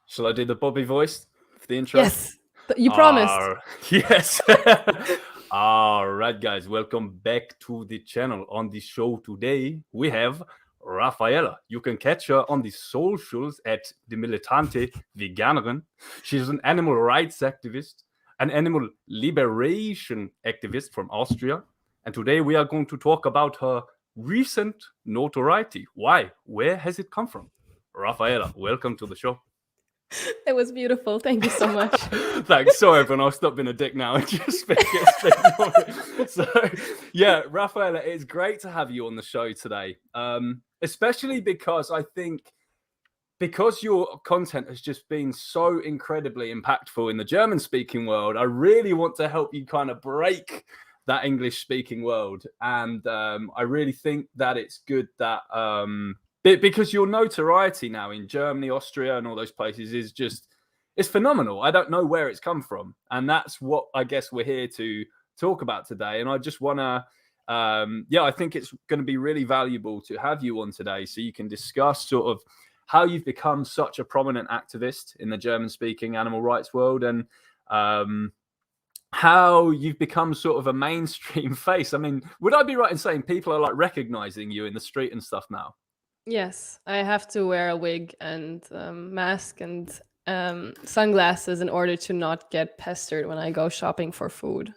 Shall I do the Bobby voice for the intro? Yes, you promised. Yes. All right, guys, welcome back to the channel. On the show today, we have Raffaela. You can catch her on the socials at the Militante Veganerin. She's an animal rights activist, an animal liberation activist from Austria. And today we are going to talk about her recent notoriety. Why? Where has it come from? Raffaela, welcome to the show. It was beautiful. Thank you so much. Thanks. Sorry, everyone. I'll stop being a dick now and just speak. So, yeah, Raffaela, it's great to have you on the show today, especially because I think because your content has just been so incredibly impactful in the German-speaking world, I really want to help you kind of break that English-speaking world. And I really think that it's good that... because your notoriety now in Germany, Austria, and all those places is just, it's phenomenal. I don't know where it's come from. And that's what I guess we're here to talk about today. And I just want to, I think it's going to be really valuable to have you on today so you can discuss sort of how you've become such a prominent activist in the German-speaking animal rights world and how you've become sort of a mainstream face. I mean, would I be right in saying people are like recognizing you in the street and stuff now? Yes, I have to wear a wig and mask and sunglasses in order to not get pestered when I go shopping for food.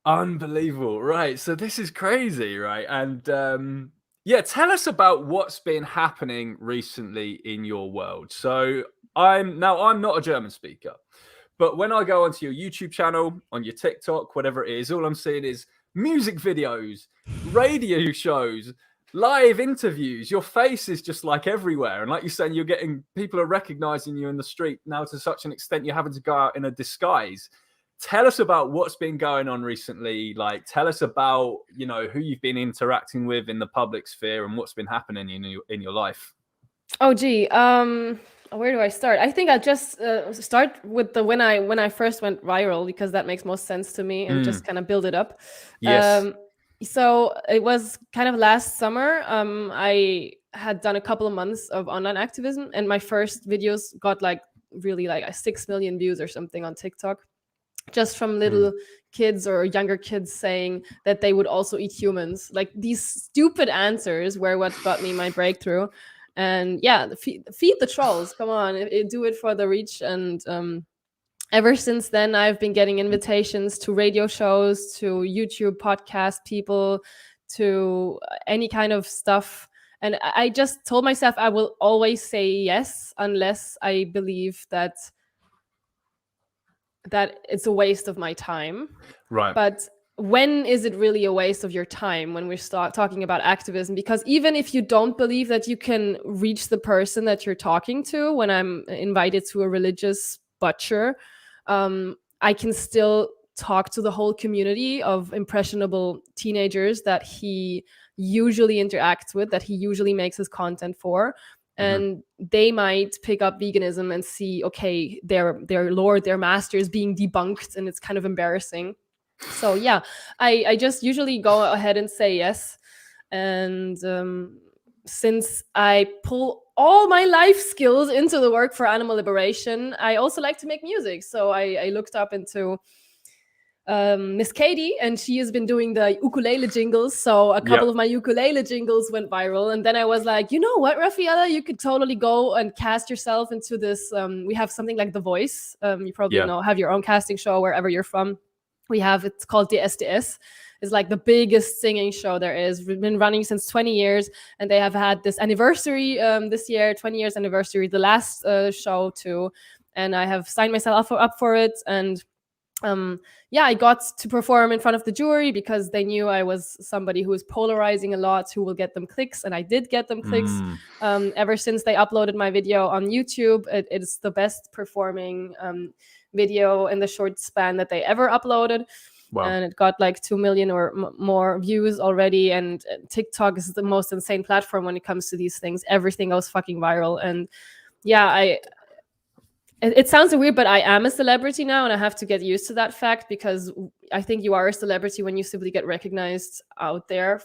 Unbelievable. Right. So this is crazy, right? And tell us about what's been happening recently in your world. So I'm not a German speaker, but when I go onto your YouTube channel, on your TikTok, whatever it is, all I'm seeing is music videos, radio shows, live interviews. Your face is just like everywhere. And like you're saying, people are recognizing you in the street now to such an extent you're having to go out in a disguise. Tell us about what's been going on recently. Like, tell us about, who you've been interacting with in the public sphere and what's been happening in your life. Oh, gee. Where do I start? I think I'll just start with when I first went viral, because that makes most sense to me, and just kind of build it up. Yes. So it was kind of last summer. I had done a couple of months of online activism, and my first videos got really 6 million views or something on TikTok, just from little kids or younger kids saying that they would also eat humans. Like, these stupid answers were what got me my breakthrough. And yeah, feed the trolls. Come on, do it for the reach. And ever since then, I've been getting invitations to radio shows, to YouTube podcast people, to any kind of stuff. And I just told myself I will always say yes unless I believe that it's a waste of my time. Right. But when is it really a waste of your time when we start talking about activism? Because even if you don't believe that you can reach the person that you're talking to, when I'm invited to a religious butcher, I can still talk to the whole community of impressionable teenagers that he usually interacts with, that he usually makes his content for. And they might pick up veganism and see, okay, their lord, their master is being debunked, and it's kind of embarrassing. So yeah, I just usually go ahead and say yes. And since I pull all my life skills into the work for animal liberation, I also like to make music. So I looked up into Miss Katie, and she has been doing the ukulele jingles. So a couple of my ukulele jingles went viral. And then I was like, you know what, Raffaela, you could totally go and cast yourself into this. We have something like The Voice. You probably have your own casting show wherever you're from. It's called the SDS. It's like the biggest singing show there is. We've been running since 20 years, and they have had this anniversary this year, 20 years anniversary, the last show too. And I have signed myself up for it. And I got to perform in front of the jury because they knew I was somebody who was polarizing a lot, who will get them clicks. And I did get them clicks. Ever since they uploaded my video on YouTube, it's the best performing video in the short span that they ever uploaded. Wow. And it got 2 million or more views already. And TikTok is the most insane platform when it comes to these things. Everything goes fucking viral. And yeah, it sounds weird, but I am a celebrity now, and I have to get used to that fact, because I think you are a celebrity when you simply get recognized out there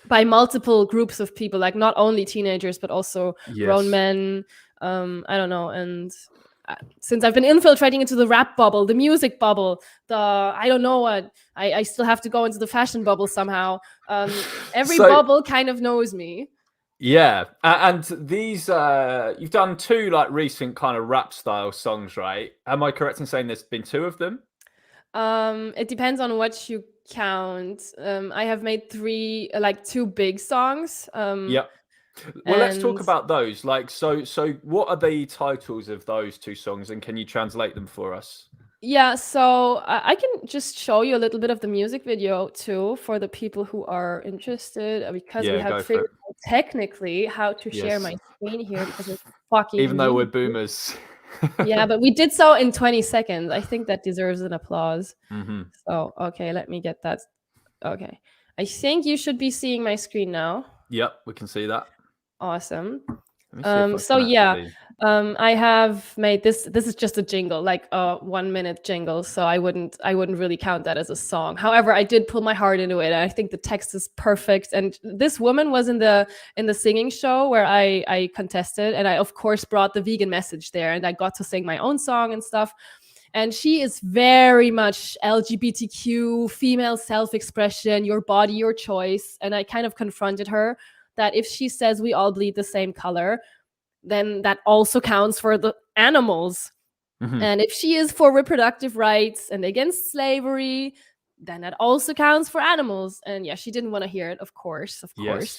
by multiple groups of people, like not only teenagers but also grown men. I don't know. And since I've been infiltrating into the rap bubble, the music bubble, I don't know what, I still have to go into the fashion bubble somehow. Every bubble kind of knows me. Yeah, and these you've done 2 like recent kind of rap style songs, right? Am I correct in saying there's been 2 of them? It depends on what you count. I have made 3, like 2 big songs. Yep. Well, let's talk about those. Like, so what are the titles of those 2 songs, and can you translate them for us? Yeah, so I can just show you a little bit of the music video too for the people who are interested, because we have figured out technically how to share my screen here, because it's fucking even though we're boomers. Yeah, but we did so in 20 seconds. I think that deserves an applause. Mm-hmm. So, okay, let me get that. Okay. I think you should be seeing my screen now. Yep, we can see that. Awesome. So yeah, I have made this is just a jingle, like a 1-minute jingle, so I wouldn't really count that as a song. However, I did pull my heart into it, and I think the text is perfect. And this woman was in the singing show where I contested, and I of course brought the vegan message there, and I got to sing my own song and stuff. And she is very much LGBTQ, female self-expression, your body, your choice. And I kind of confronted her that if she says we all bleed the same color, then that also counts for the animals. Mm-hmm. And if she is for reproductive rights and against slavery, then that also counts for animals. And yeah, she didn't want to hear it, of course,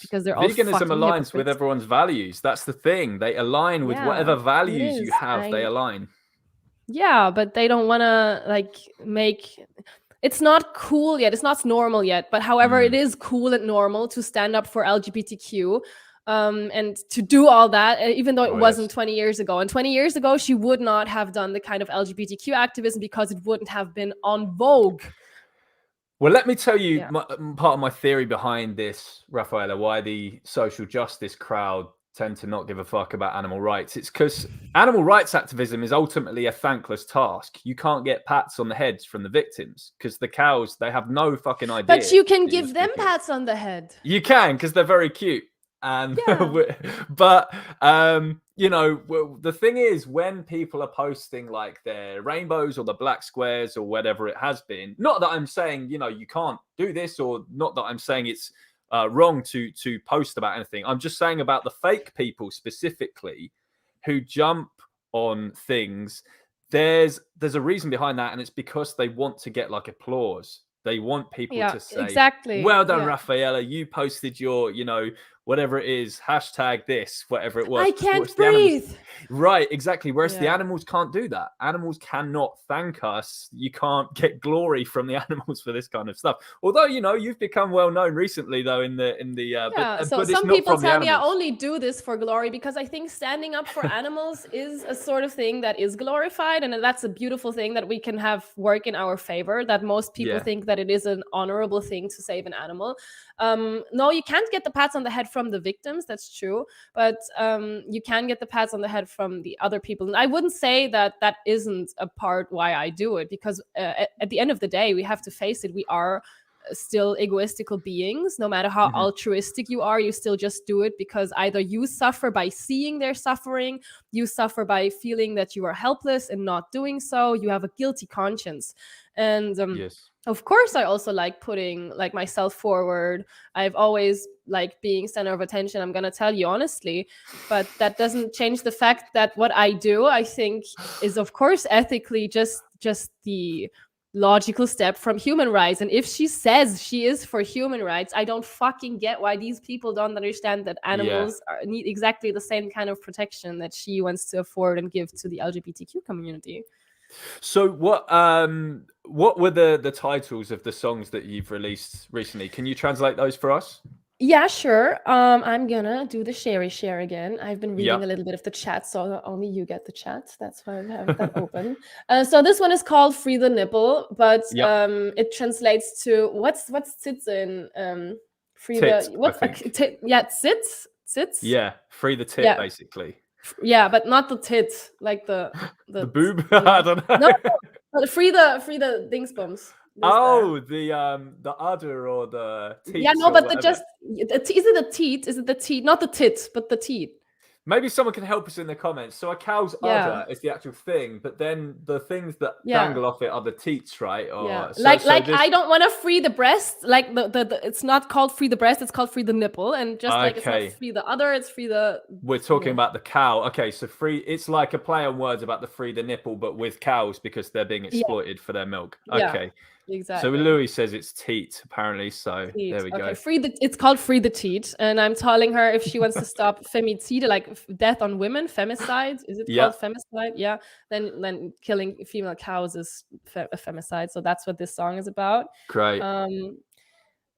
because they're all veganism aligns with everyone's values. That's the thing. They align with whatever values you have. They align. Yeah, but they don't want to like make... It's not cool yet. It's not normal yet. But however, it is cool and normal to stand up for LGBTQ and to do all that, even though it wasn't 20 years ago. And 20 years ago, she would not have done the kind of LGBTQ activism because it wouldn't have been on vogue. Well, let me tell you part of my theory behind this, Raffaela, why the social justice crowd tend to not give a fuck about animal rights. It's because animal rights activism is ultimately a thankless task. You can't get pats on the heads from the victims because the cows, they have no fucking idea. But you can give them pats on the head. You can, because they're very cute. And but you know, the thing is, when people are posting like their rainbows or the black squares or whatever it has been, not that I'm saying, you know, you can't do this, or not that I'm saying it's wrong to post about anything. I'm just saying about the fake people specifically who jump on things. There's a reason behind that, and it's because they want to get like applause. They want people to say, well done, Raffaela, you posted your, you know, whatever it is, hashtag this, whatever it was. I can't breathe. Right, exactly. Whereas the animals can't do that. Animals cannot thank us. You can't get glory from the animals for this kind of stuff. Although, you know, you've become well known recently, though, so some people tell me I only do this for glory, because I think standing up for animals is a sort of thing that is glorified, and that's a beautiful thing that we can have work in our favor. That most people think that it is an honorable thing to save an animal. No, you can't get the pats on the head from the victims. That's true. But you can get the pats on the head from the other people. And I wouldn't say that that isn't a part why I do it, because at the end of the day, we have to face it. We are still egoistical beings. No matter how altruistic you are, you still just do it because either you suffer by seeing their suffering, you suffer by feeling that you are helpless and not doing so, you have a guilty conscience. And of course, I also like putting like myself forward. I've always liked being center of attention, I'm gonna tell you honestly, but that doesn't change the fact that what I do, I think, is of course ethically just the logical step from human rights. And if she says she is for human rights, I don't fucking get why these people don't understand that animals need exactly the same kind of protection that she wants to afford and give to the LGBTQ community. So what were the titles of the songs that you've released recently? Can you translate those for us? Yeah, sure. I'm gonna do the share again. I've been reading a little bit of the chat, so only you get the chat. That's why I have that open. So this one is called "Free the Nipple," but it translates to what's tits in free tits, the what? Tits. Yeah, free the tit basically. Yeah, but not the tit, like the boob. I don't know. No, free the dingsbums. The udder or the teats. Yeah, no, but is it the teat? Is it the teat? Not the tit, but the teat. Maybe someone can help us in the comments. So a cow's udder is the actual thing, but then the things that dangle off it are the teats, right? Or, I don't want to free the breast. Like the it's not called free the breast, it's called free the nipple. And just like it's not free the udder, it's free the... We're talking about the cow. Okay, so it's like a play on words about the free the nipple, but with cows because they're being exploited for their milk. Okay. Exactly. So Louis says it's teat, apparently. So there we go. It's called free the teat, and I'm telling her if she wants to stop femicide, like death on women, femicide. Is it called femicide? Yeah. Then killing female cows is a femicide. So that's what this song is about. Great.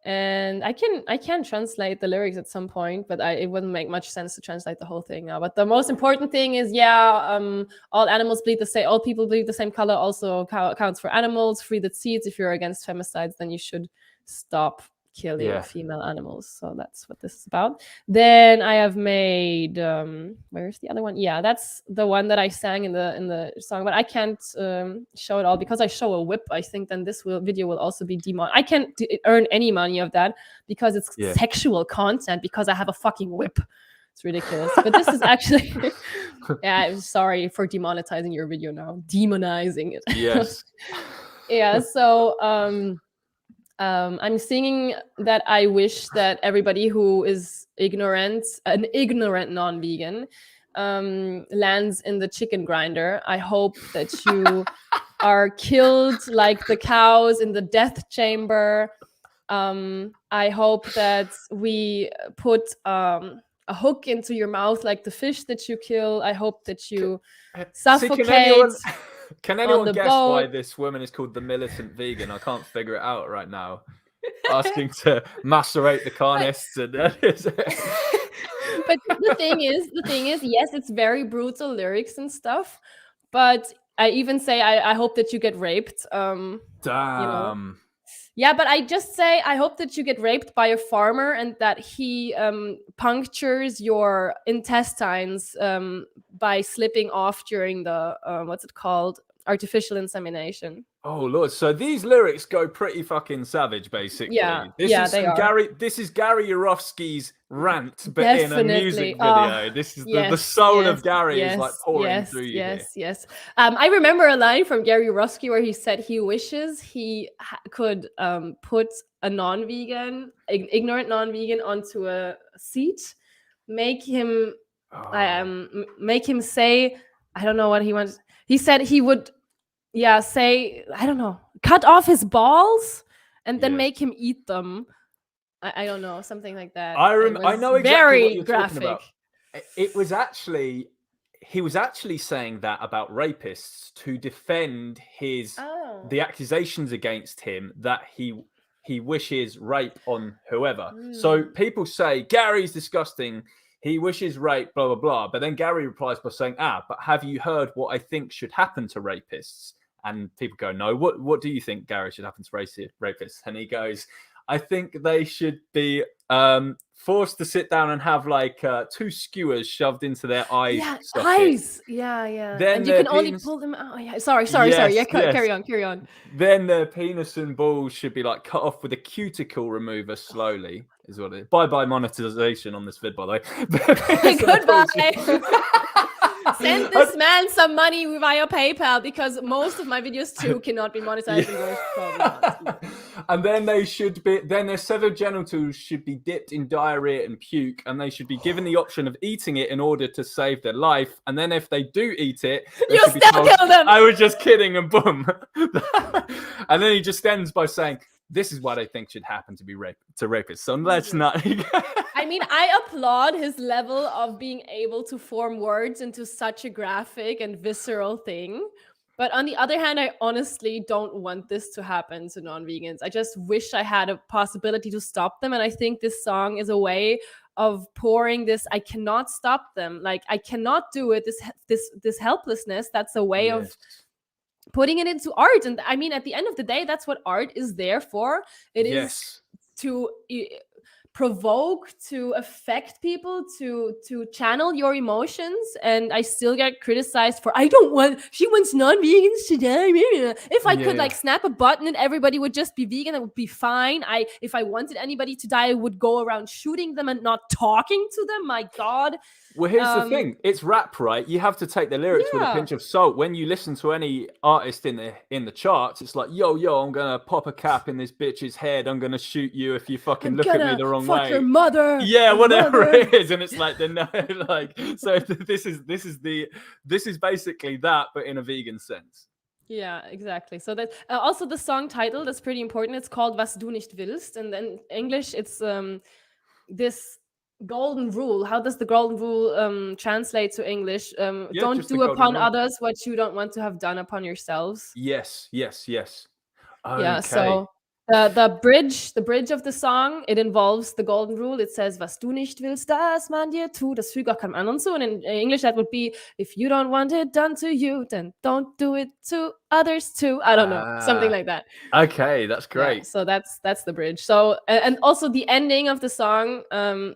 And I can translate the lyrics at some point, but it wouldn't make much sense to translate the whole thing now. But the most important thing is, all animals bleed the same. All people bleed the same color. Also counts for animals. Free the seeds. If you're against femicides, then you should stop killing female animals. So that's what this is about. Then I have made where's the other one? Yeah, that's the one that I sang in the song, but I can't show it all because I show a whip. I think then this video will also be demonetized. I can't earn any money of that because it's sexual content because I have a fucking whip. It's ridiculous. But this is actually I'm sorry for demonetizing your video now. Demonizing it. Yes. So I'm singing that I wish that everybody who is an ignorant non-vegan, lands in the chicken grinder. I hope that you are killed like the cows in the death chamber. I hope that we put a hook into your mouth like the fish that you kill. I hope that you suffocate. Can anyone guess why this woman is called the Militant Vegan? I can't figure it out right now. Asking to macerate the carnists. But the thing is, yes, it's very brutal lyrics and stuff. But I even say, I hope that you get raped. Damn. Yeah, but I just say, I hope that you get raped by a farmer and that he punctures your intestines by slipping off during the, what's it called? Artificial insemination. Oh Lord! So these lyrics go pretty fucking savage, basically. This is Gary Yourofsky's rant, but in a music video. This is the soul of Gary is like pouring through you. Yes. I remember a line from Gary Yourofsky where he said he wishes he could put a non-vegan, ignorant non-vegan onto a seat, make him say, I don't know what he wants. He said he would, say, I don't know, cut off his balls and then make him eat them. I don't know, something like that. I know exactly very what you're graphic. Talking about. It was actually, he was actually saying that about rapists to defend the accusations against him that he wishes rape on whoever. So people say Gary's disgusting. He wishes rape, blah, blah, blah. But then Gary replies by saying, but have you heard what I think should happen to rapists? And people go, no, what do you think, Gary, should happen to rapists? And he goes, I think they should be forced to sit down and have like 2 skewers shoved into their eyes. Yeah, eyes. Yeah. Then and you can only pull them out. Yeah. Sorry. Yeah, carry on. Then their penis and balls should be like cut off with a cuticle remover slowly. Is what it is. Bye monetization on this vid, by the way. Goodbye. Send this man some money via PayPal because most of my videos too cannot be monetized. And then their severed genitals should be dipped in diarrhea and puke, and they should be given the option of eating it in order to save their life. And then if they do eat it, you still kill them. I was just kidding, and boom. And then he just ends by saying, this is what I think should happen to rapists. So let's not. I mean, I applaud his level of being able to form words into such a graphic and visceral thing. But on the other hand, I honestly don't want this to happen to non-vegans. I just wish I had a possibility to stop them. And I think this song is a way of pouring this. I cannot stop them. Like, I cannot do it. This helplessness. That's a way of putting it into art. And I mean, at the end of the day, that's what art is there for. It is to provoke, to affect people, to channel your emotions, and I still get criticized for she wants non-vegans to die. If I could like snap a button and everybody would just be vegan, that would be fine. If I wanted anybody to die, I would go around shooting them and not talking to them. My God. Well, here's the thing. It's rap, right? You have to take the lyrics with a pinch of salt. When you listen to any artist in the charts, it's like, yo, I'm gonna pop a cap in this bitch's head. I'm gonna shoot you if you fucking look at me the wrong way. Your mother. Yeah, whatever it is. And it's like so this is basically that, but in a vegan sense. Yeah, exactly. So that also the song title is pretty important. It's called Was du nicht willst, and then in English it's this golden rule. How does the golden rule translate to English? Don't do upon others what you don't want to have done upon yourselves. Yes. Okay. Yeah, so the bridge of the song, it involves the golden rule. It says, was du nicht willst, das man dir tut. Das füge auch keinem anderen zu. And in English, that would be, if you don't want it done to you, then don't do it to others too. I don't know, something like that. Okay, that's great. Yeah, so that's the bridge. So, and also the ending of the song,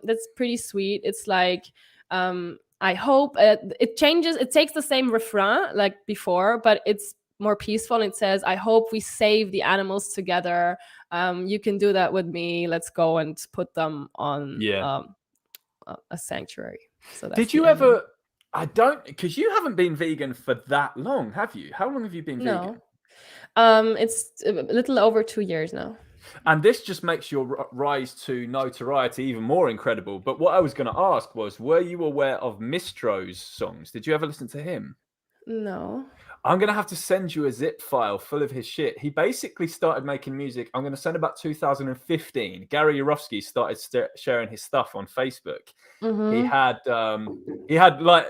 that's pretty sweet. It's like, I hope it changes. It takes the same refrain like before, but it's more peaceful. It says, I hope we save the animals together. You can do that with me. Let's go and put them on a sanctuary. So that's did you ever because you haven't been vegan for that long, have you? How long have you been vegan? It's a little over 2 years now. And this just makes your rise to notoriety even more incredible. But what I was going to ask was, were you aware of Mistro's songs? Did you ever listen to him? No. I'm going to have to send you a zip file full of his shit. He basically started making music. I'm going to send about 2015. Gary Yourofsky started sharing his stuff on Facebook. Mm-hmm. He had like,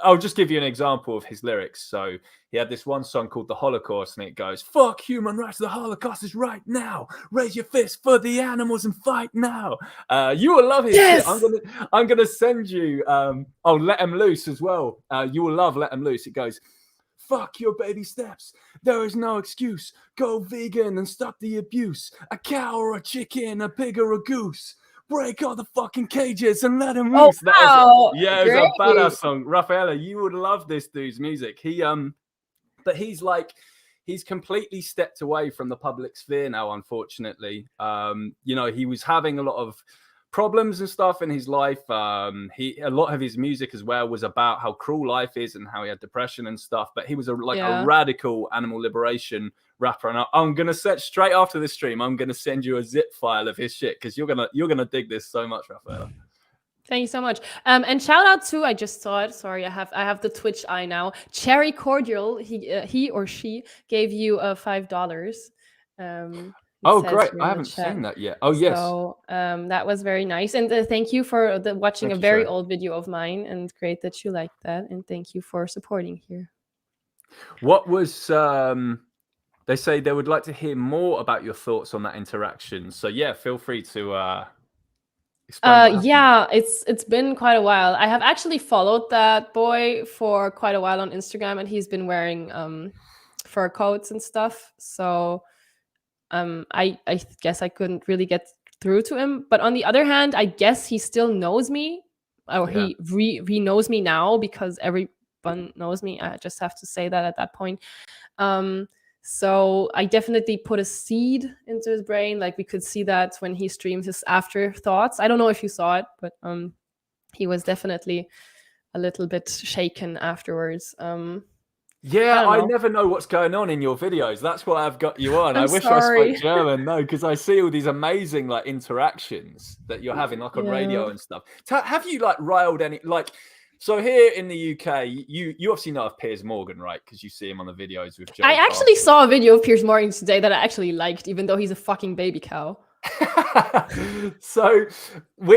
I'll just give you an example of his lyrics. So he had this one song called The Holocaust, and it goes, fuck human rights. The Holocaust is right now. Raise your fist for the animals and fight now. You will love his shit. I'm going to send you, Let 'Em Loose as well. You will love Let 'Em Loose. It goes, fuck your baby steps. There is no excuse. Go vegan and stop the abuse. A cow or a chicken, a pig or a goose. Break all the fucking cages and let him loose. Oh, wow. It was a badass song. Raffaela, you would love this dude's music. But he's completely stepped away from the public sphere now, unfortunately. He was having a lot of problems and stuff in his life. A lot of his music as well was about how cruel life is and how he had depression and stuff. But he was a radical animal liberation rapper. And I'm gonna set straight after this stream, I'm gonna send you a zip file of his shit because you're gonna dig this so much, Raffaela. Thank you so much. And shout out to, I just saw it. Sorry, I have the Twitch eye now. Cherry Cordial. He or she gave you $5. Oh, great. I haven't seen that yet. Oh, yes. So that was very nice. And thank you for watching a very old video of mine. And great that you liked that. And thank you for supporting here. What was... they say they would like to hear more about your thoughts on that interaction. So, yeah, feel free to... yeah, it's been quite a while. I have actually followed that boy for quite a while on Instagram. And he's been wearing fur coats and stuff. So... I guess I couldn't really get through to him. But on the other hand, I guess he still knows me, or he knows me now because everyone knows me. I just have to say that at that point. So I definitely put a seed into his brain. Like we could see that when he streams his afterthoughts. I don't know if you saw it, but he was definitely a little bit shaken afterwards. Yeah, I never know what's going on in your videos. That's why I've got you on. I wish I spoke German, no, because I see all these amazing like interactions that you're having like on radio and stuff. Have you like riled any like? So here in the UK, you obviously know of Piers Morgan, right? Because you see him on the videos with Joe. I actually saw a video of Piers Morgan today that I actually liked, even though he's a fucking baby cow. So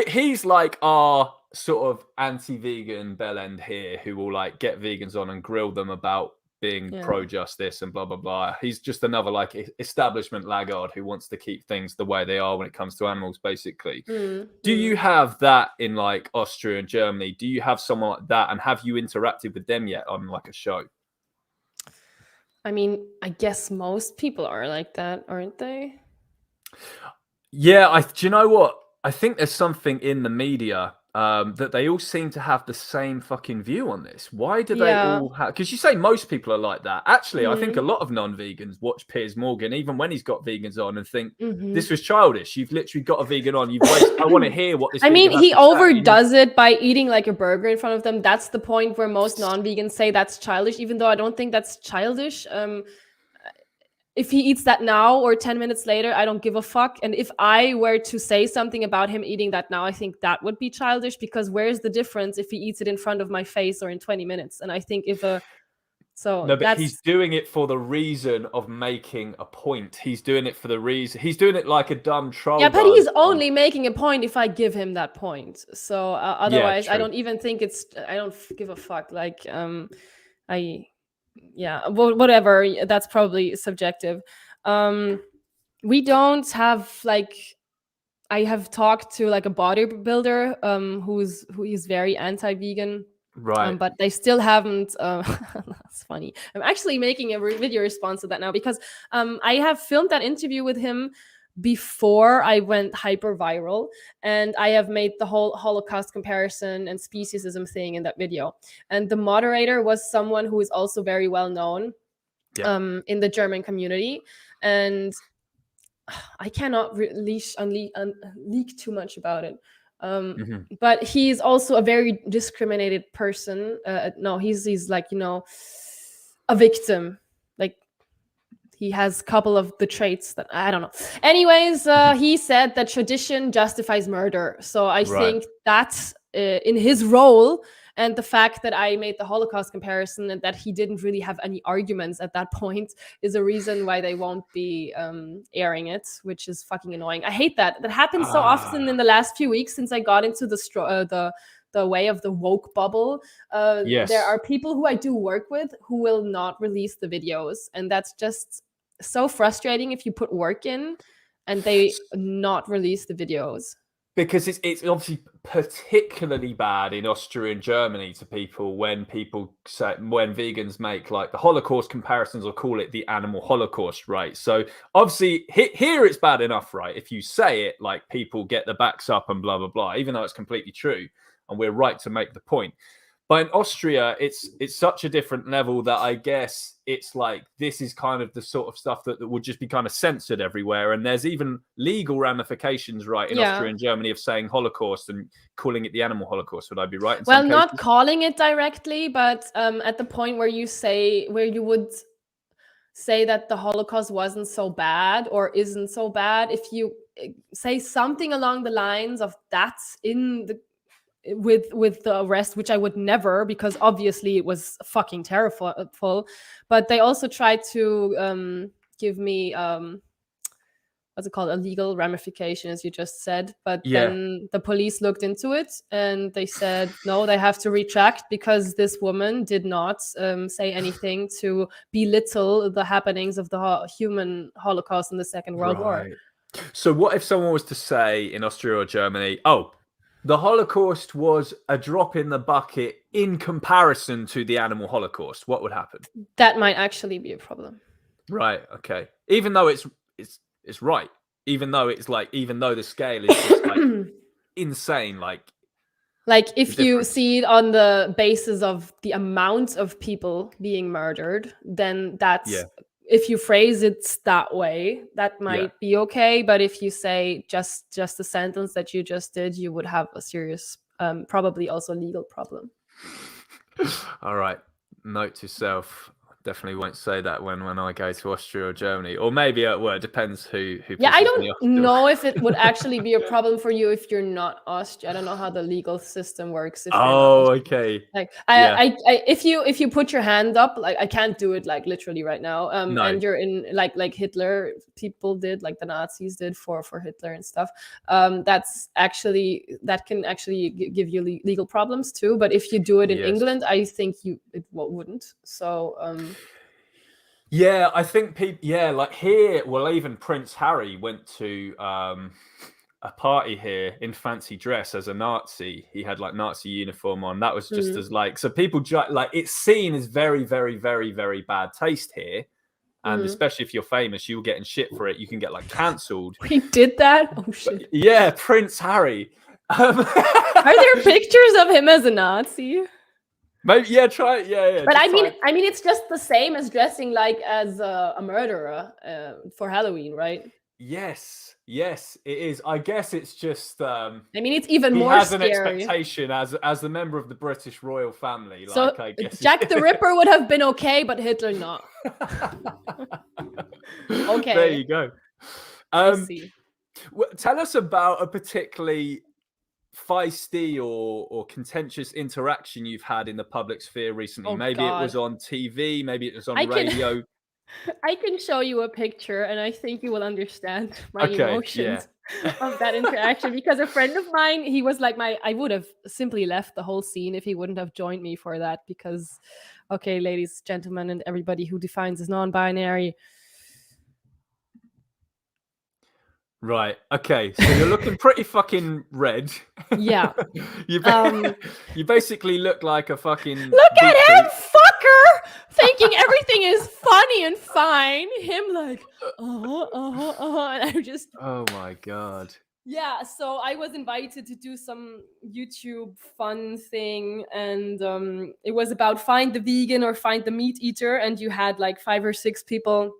he's like our sort of anti-vegan bell end here who will like get vegans on and grill them about being pro-justice and blah blah blah. He's just another like establishment laggard who wants to keep things the way they are when it comes to animals, basically. Do you have that in like Austria and Germany? Do you have someone like that, and have you interacted with them yet on like a show? I mean, I guess most people are like that, aren't they? Yeah, do you know what? I think there's something in the media that they all seem to have the same fucking view on this. Why do they all have? Because you say most people are like that. Actually, I think a lot of non-vegans watch Piers Morgan, even when he's got vegans on, and think this was childish. You've literally got a vegan on. I want to hear what this. I mean, he overdoes say, it by eating like a burger in front of them. That's the point where most non-vegans say that's childish, even though I don't think that's childish. If he eats that now or 10 minutes later, I don't give a fuck. And if I were to say something about him eating that now, I think that would be childish, because where's the difference if he eats it in front of my face or in 20 minutes? And I think but he's doing it for the reason of making a point. He's doing it for the reason. He's doing it like a dumb troll. Yeah, but he's only making a point if I give him that point. So otherwise, I don't even think I don't give a fuck. Like, whatever. That's probably subjective. We don't have like. I have talked to like a bodybuilder who is very anti-vegan. Right. But they still haven't. That's funny. I'm actually making a video response to that now, because I have filmed that interview with him before I went hyper viral, and I have made the whole Holocaust comparison and speciesism thing in that video. And the moderator was someone who is also very well known in the German community, and I cannot leak too much about it. But he's also a very discriminated person. No, he's like, a victim. Like, he has a couple of the traits that I don't know. Anyways, he said that tradition justifies murder. So I think that's in his role. And the fact that I made the Holocaust comparison and that he didn't really have any arguments at that point is a reason why they won't be airing it, which is fucking annoying. I hate that. That happens so often in the last few weeks since I got into the way of the woke bubble. There are people who I do work with who will not release the videos. And that's just so frustrating if you put work in and they not release the videos. Because it's obviously particularly bad in Austria and Germany to people when vegans make like the Holocaust comparisons, or call it the animal Holocaust, right? So obviously here it's bad enough, right? If you say it, like, people get their backs up and blah, blah, blah, even though it's completely true. And we're right to make the point. But in Austria, it's such a different level that I guess it's like this is kind of the sort of stuff that would just be kind of censored everywhere. And there's even legal ramifications, right, in Austria and Germany of saying Holocaust and calling it the animal Holocaust. Would I be right? Well, not calling it directly, but at the point where you would say that the Holocaust wasn't so bad or isn't so bad, if you say something along the lines of that's in the with the arrest, which I would never, because obviously it was fucking terrible. But they also tried to give me what's it called, a legal ramification, as you just said. But then the police looked into it and they said no, they have to retract, because this woman did not say anything to belittle the happenings of the human Holocaust in the Second World War. So what if someone was to say in Austria or Germany, the Holocaust was a drop in the bucket in comparison to the animal Holocaust? What would happen? That might actually be a problem. Right. Okay. Even though it's right. Even though the scale is just like insane. Like if you see it on the basis of the amount of people being murdered, then that's if you phrase it that way, that might be okay. But if you say just the sentence that you just did, you would have a serious, probably also legal problem. All right. Note to self. Definitely won't say that when I go to Austria or Germany, or maybe it depends who. Yeah, I don't know if it would actually be a problem for you if you're not Austrian. I don't know how the legal system works. Okay. Like if you put your hand up, like I can't do it like literally right now. No. And you're in like Hitler people did, like the Nazis did for Hitler and stuff. That can actually give you legal problems too. But if you do it in England, I think it wouldn't. So. Yeah, I think people. Yeah, like here. Well, even Prince Harry went to a party here in fancy dress as a Nazi. He had like Nazi uniform on. That was just as like, so people like, it's seen as very, very, very, very bad taste here. And especially if you're famous, you were getting shit for it. You can get like cancelled. He did that? Oh shit. Yeah, Prince Harry. Are there pictures of him as a Nazi? Maybe, yeah, try it. Yeah. But I mean, it's just the same as dressing like as a murderer for Halloween, right? Yes, it is. I guess it's just. I mean, it's even more has scary. an expectation as the member of the British royal family. So like, I guess Jack the Ripper would have been okay, but Hitler not. Okay. There you go. I see. Tell us about a particularly feisty or contentious interaction you've had in the public sphere recently. Oh, maybe God. It was on TV, maybe it was on radio. I can show you a picture, and I think you will understand my emotions of that interaction. Because a friend of mine, he was like I would have simply left the whole scene if he wouldn't have joined me for that. Because, okay, ladies, gentlemen, and everybody who defines as non-binary. Right. Okay. So you're looking pretty fucking red. Yeah. You basically look like a fucking. Look at him, fucker, thinking everything is funny and fine. Him like, and I just. Oh my God. Yeah. So I was invited to do some YouTube fun thing, and it was about find the vegan or find the meat eater, and you had like 5 or 6 people.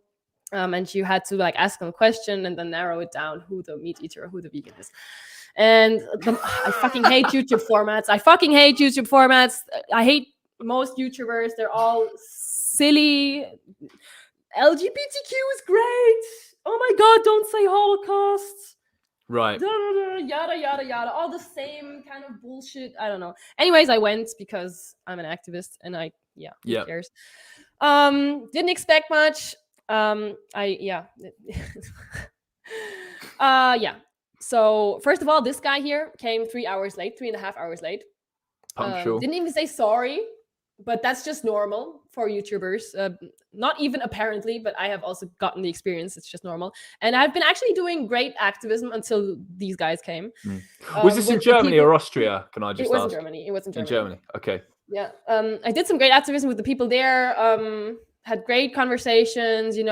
And you had to like ask them a question and then narrow it down who the meat eater or who the vegan is. And I fucking hate YouTube formats. I hate most YouTubers. They're all silly. LGBTQ is great. Oh my God, don't say Holocaust. Right. Yada, yada, yada. All the same kind of bullshit. I don't know. Anyways, I went because I'm an activist and who cares? Didn't expect much. So first of all, this guy here came 3.5 hours late. Punctual. Didn't even say sorry, but that's just normal for YouTubers. Not even apparently, but I have also gotten the experience. It's just normal. And I've been actually doing great activism until these guys came. Was this in Germany or Austria? Can I just ask? It was in Germany. In Germany. Okay. Yeah. I did some great activism with the people there. Had great conversations, even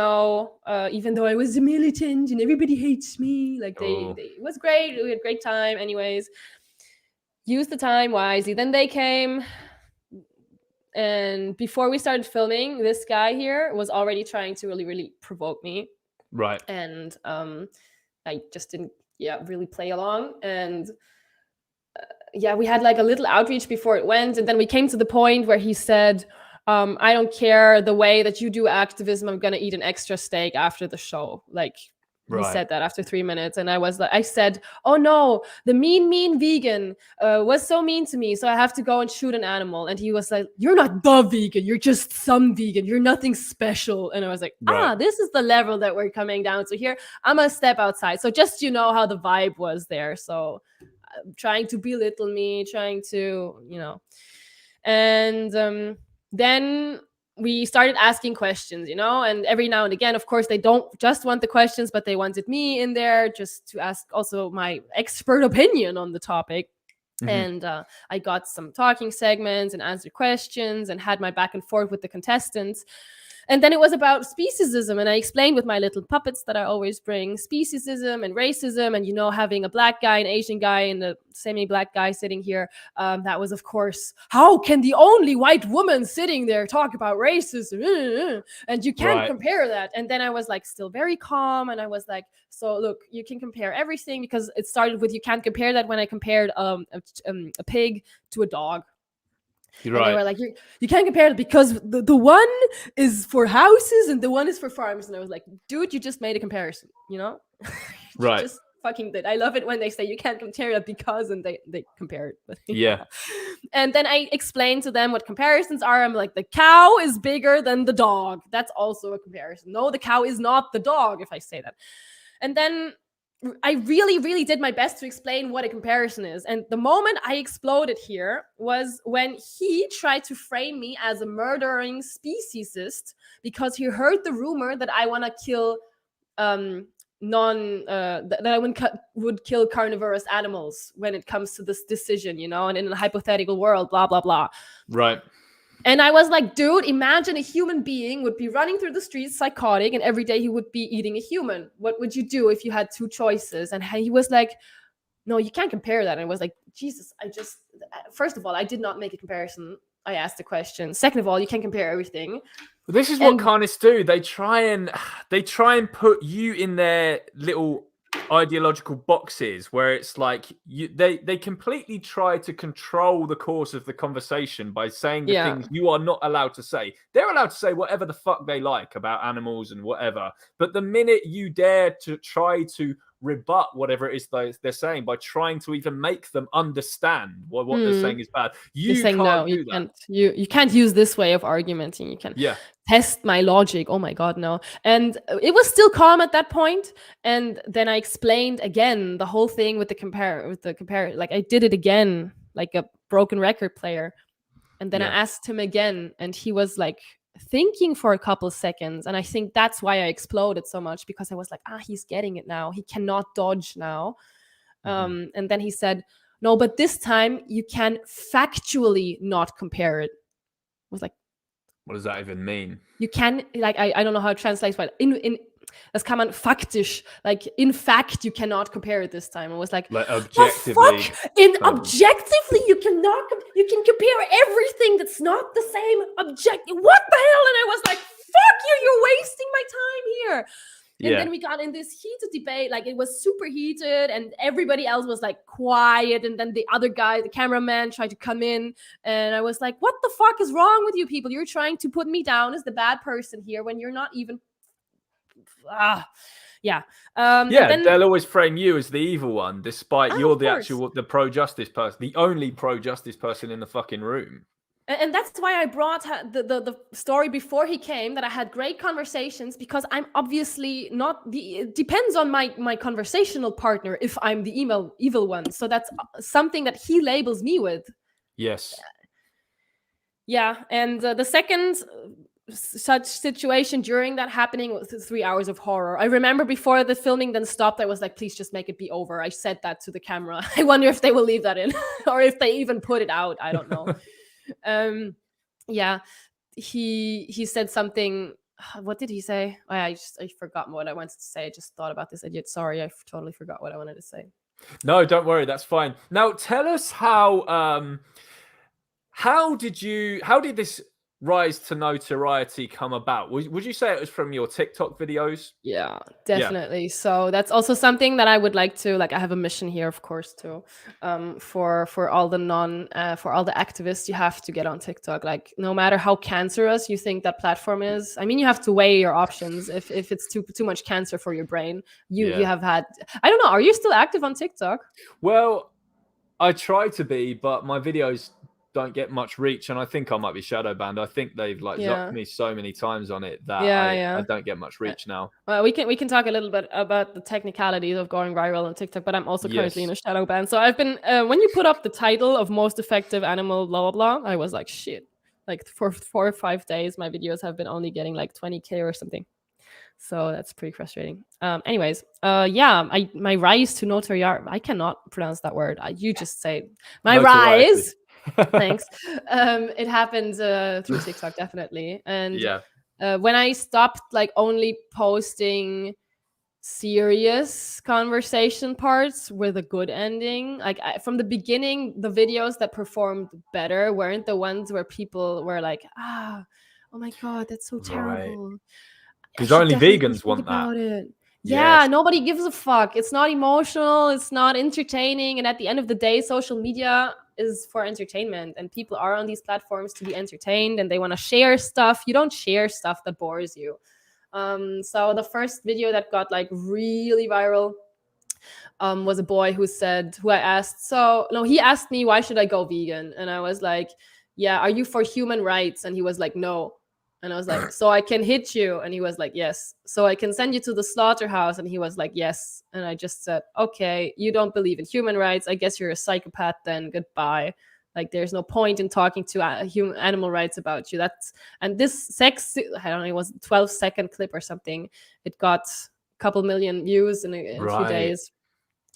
though I was a militant and everybody hates me. Like it was great. We had a great time. Anyways, used the time wisely. Then they came, and before we started filming, this guy here was already trying to really, really provoke me. Right. And I just didn't, really play along. And we had like a little outreach before it went, and then we came to the point where he said, I don't care the way that you do activism. I'm going to eat an extra steak after the show. Like he said that after 3 minutes. And I said, oh no, the mean vegan was so mean to me. So I have to go and shoot an animal. And he was like, you're not the vegan. You're just some vegan. You're nothing special. And I was like, this is the level that we're coming down to here. I'm going to step outside. So just, how the vibe was there. So trying to belittle me, trying to, and, then we started asking questions, and every now and again, of course, they don't just want the questions, but they wanted me in there just to ask also my expert opinion on the topic. And I got some talking segments and answered questions and had my back and forth with the contestants. And then it was about speciesism, and I explained with my little puppets that I always bring speciesism and racism, and having a black guy, an Asian guy, and a semi-black guy sitting here. That was, of course, how can the only white woman sitting there talk about racism? And you can't compare that. And then I was like, still very calm, and I was like, so look, you can compare everything, because it started with you can't compare that when I compared a pig to a dog. And they were like, you can't compare it because the one is for houses and the one is for farms. And I was like, dude, you just made a comparison, Right. Just fucking did. I love it when they say you can't compare it because, and they compare it. But, yeah. And then I explained to them what comparisons are. I'm like, the cow is bigger than the dog. That's also a comparison. No, the cow is not the dog, if I say that. And then I really, really did my best to explain what a comparison is. And the moment I exploded here was when he tried to frame me as a murdering speciesist because he heard the rumor that I want to kill that I would kill carnivorous animals when it comes to this decision, and in a hypothetical world, blah, blah, blah. Right. And I was like, dude, imagine a human being would be running through the streets psychotic, and every day he would be eating a human. What would you do if you had two choices? And he was like, no, you can't compare that. And I was like, Jesus, first of all, I did not make a comparison. I asked the question. Second of all, you can't compare everything. This is what carnists do. They try and put you in their little ideological boxes where it's like they completely try to control the course of the conversation by saying the things you are not allowed to say. They're allowed to say whatever the fuck they like about animals and whatever, but the minute you dare to try to rebut whatever it is they're saying by trying to even make them understand what they're saying is bad, you saying, can't no, do that. You can't use this way of argumenting. You can test my logic. Oh my God, no. And it was still calm at that point. And then I explained again the whole thing with the compare. Like I did it again, like a broken record player. And then I asked him again, and he was like thinking for a couple of seconds. And I think that's why I exploded so much, because I was like, he's getting it now. He cannot dodge now. And then he said, no, but this time you can factually not compare it. I was like, what does that even mean? You can, like, I don't know how it translates, but das kann man faktisch, like, in fact, you cannot compare it this time. I was like objectively. Objectively, you can compare everything that's not the same objective. What the hell? And I was like, fuck you, you're wasting my time here. And then we got in this heated debate, like it was super heated, and everybody else was like quiet. And then the other guy, the cameraman, tried to come in, and I was like, what the fuck is wrong with you people? You're trying to put me down as the bad person here when you're not even... then, they'll always frame you as the evil one, despite you're the pro-justice person, the only pro-justice person in the fucking room. And that's why I brought the story before he came, that I had great conversations, because I'm obviously not it depends on my conversational partner if I'm the evil one. So that's something that he labels me with. Yes. Yeah. And the second such situation during that happening was 3 hours of horror. I remember before the filming then stopped, I was like, please just make it be over. I said that to the camera. I wonder if they will leave that in or if they even put it out. I don't know. He said something. What did he say? I forgot what I wanted to say. I just thought about this idiot. Sorry, I totally forgot what I wanted to say. No, don't worry, that's fine. Now tell us how did this rise to notoriety come about? Would you say it was from your TikTok videos? Yeah, definitely. So that's also something that I would like to, like, I have a mission here, of course, too. For all the activists, you have to get on TikTok. Like, no matter how cancerous you think that platform is, I mean, you have to weigh your options. If it's too much cancer for your brain, you have had, I don't know, are you still active on TikTok? Well, I try to be, but my videos don't get much reach, and I think I might be shadow banned. I think they've zucked me so many times on it that I don't get much reach now. Well, we can talk a little bit about the technicalities of going viral on TikTok, but I'm also currently in a shadow ban. So I've been when you put up the title of most effective animal blah blah blah, I was like, shit. Like for 4 or 5 days, my videos have been only getting like 20K or something. So that's pretty frustrating. Anyways, my rise to notoriety. I cannot pronounce that word. You just say my rise. Thanks. It happened through TikTok, definitely. And when I stopped like only posting serious conversation parts with a good ending, like from the beginning, the videos that performed better weren't the ones where people were like, oh my God, that's so terrible. Because only vegans want that. Yeah, nobody gives a fuck. It's not emotional. It's not entertaining. And at the end of the day, social media is for entertainment, and people are on these platforms to be entertained, and they want to share stuff. You don't share stuff that bores you. So the first video that got like really viral was a boy who I asked. He asked me, why should I go vegan? And I was like, yeah, are you for human rights? And he was like, no. And I was like, so I can hit you? And he was like, yes. So I can send you to the slaughterhouse? And he was like, yes. And I just said, okay, you don't believe in human rights. I guess you're a psychopath then. Goodbye. Like, there's no point in talking to animal rights about you. And this I don't know, it was a 12-second clip or something. It got a couple million views in a few days.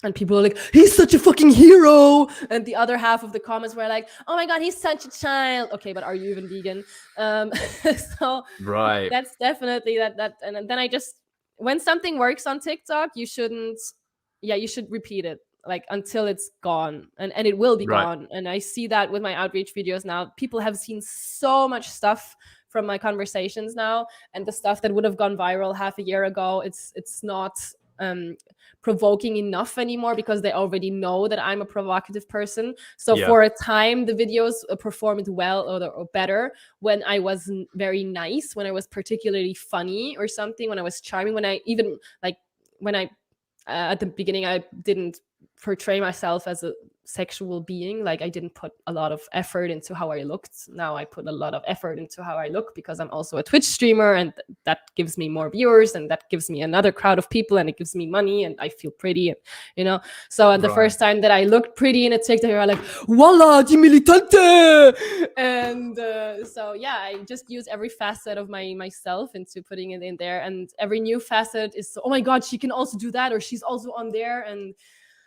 And people are like, he's such a fucking hero. And the other half of the comments were like, oh my God, he's such a child. Okay, but are you even vegan? So Right. that's definitely that. And then I just, when something works on TikTok, you should repeat it like until it's gone, and it will be Right. gone. And I see that with my outreach videos now. People have seen so much stuff from my conversations now, and the stuff that would have gone viral half a year ago, it's not provoking enough anymore because they already know that I'm a provocative person. So for a time, the videos performed well or better when I was very nice, when I was particularly funny or something, when I was charming, when I at the beginning, I didn't portray myself as a sexual being. Like I didn't put a lot of effort into how I looked. Now I put a lot of effort into how I look because I'm also a Twitch streamer, and that gives me more viewers, and that gives me another crowd of people, and it gives me money, and I feel pretty, and, So the first time that I looked pretty in a TikTok, I was like, voila, die militante! And so yeah, I just use every facet of myself into putting it in there, and every new facet is, oh my God, she can also do that, or she's also on there,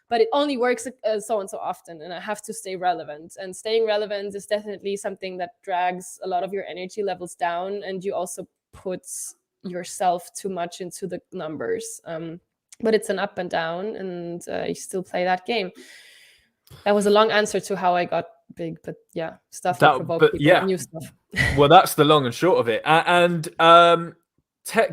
but it only works so and so often, and I have to stay relevant. And staying relevant is definitely something that drags a lot of your energy levels down, and you also put yourself too much into the numbers. But it's an up and down, and I still play that game. That was a long answer to how I got big, but yeah, stuff that provoked people, new stuff. Well, that's the long and short of it. And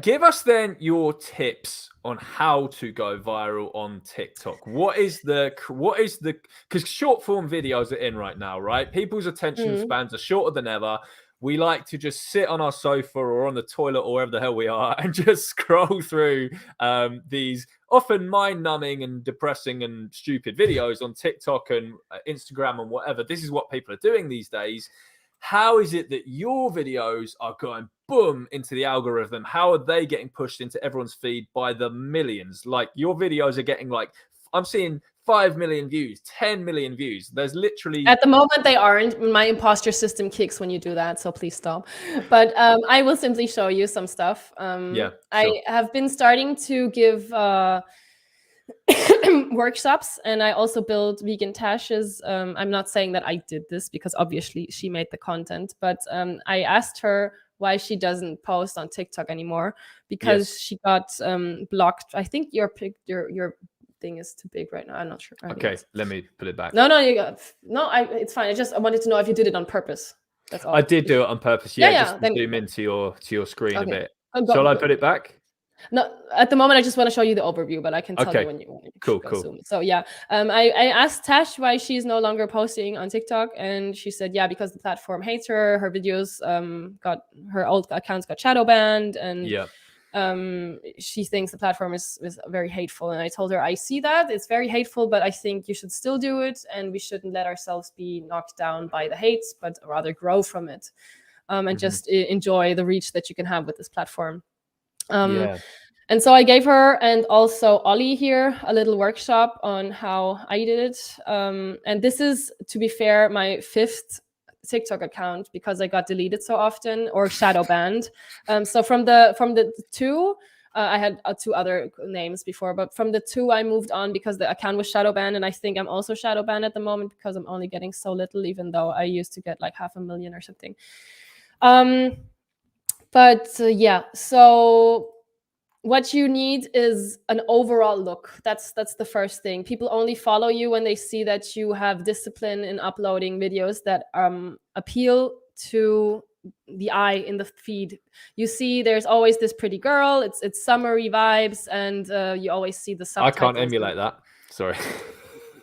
give us then your tips on how to go viral on TikTok. What is the because short form videos are in right now, right? People's attention spans are shorter than ever. We like to just sit on our sofa or on the toilet or wherever the hell we are and just scroll through these often mind-numbing and depressing and stupid videos on TikTok and Instagram and whatever. This is what people are doing these days. How is it that your videos are going boom into the algorithm? How are they getting pushed into everyone's feed by the millions? Like your videos are getting like, I'm seeing 5 million views, 10 million views. There's literally... At the moment they aren't. My imposter system kicks when you do that, so please stop. But I will simply show you some stuff. Sure. I have been starting to give workshops, and I also build vegan tashes. I'm not saying that I did this because obviously she made the content, but I asked her why she doesn't post on TikTok anymore because she got blocked. I think your thing is too big right now. I'm not sure. Okay, let me put it back. No, it's fine. I wanted to know if you did it on purpose. That's all. I did do it on purpose. Yeah, just to zoom into your screen a bit. Shall I put it back? No, at the moment I just want to show you the overview, but I can tell you when you cool. Zoom. So yeah, I asked Tash why she's no longer posting on TikTok, and she said because the platform hates her. Her videos got her old accounts got shadow banned, and she thinks the platform is very hateful. And I told her I see that it's very hateful, but I think you should still do it, and we shouldn't let ourselves be knocked down by the hates, but rather grow from it, and just enjoy the reach that you can have with this platform. And so I gave her and also Ollie here a little workshop on how I did it. And this is, to be fair, my 5th TikTok account because I got deleted so often or shadow banned. So from the 2, I had 2 other names before, but from the 2 I moved on because the account was shadow banned, and I think I'm also shadow banned at the moment because I'm only getting so little, even though I used to get like 500,000 or something. So what you need is an overall look. That's the first thing. People only follow you when they see that you have discipline in uploading videos that appeal to the eye in the feed. You see there's always this pretty girl, it's summery vibes, and you always see the subtitles. I can't emulate that. Sorry.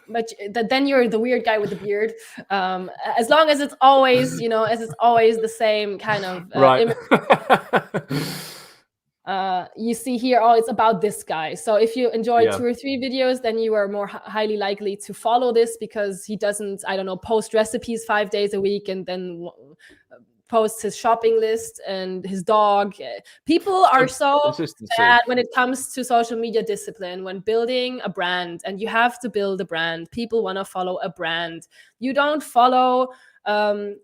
But then you're the weird guy with the beard. As long as it's always, the same kind of right. You see here, it's about this guy. So if you enjoy 2 or 3 videos, then you are more highly likely to follow this because he doesn't, post recipes 5 days a week and then posts his shopping list and his dog. People are so bad when it comes to social media discipline, when building a brand, and you have to build a brand. People want to follow a brand. You don't follow a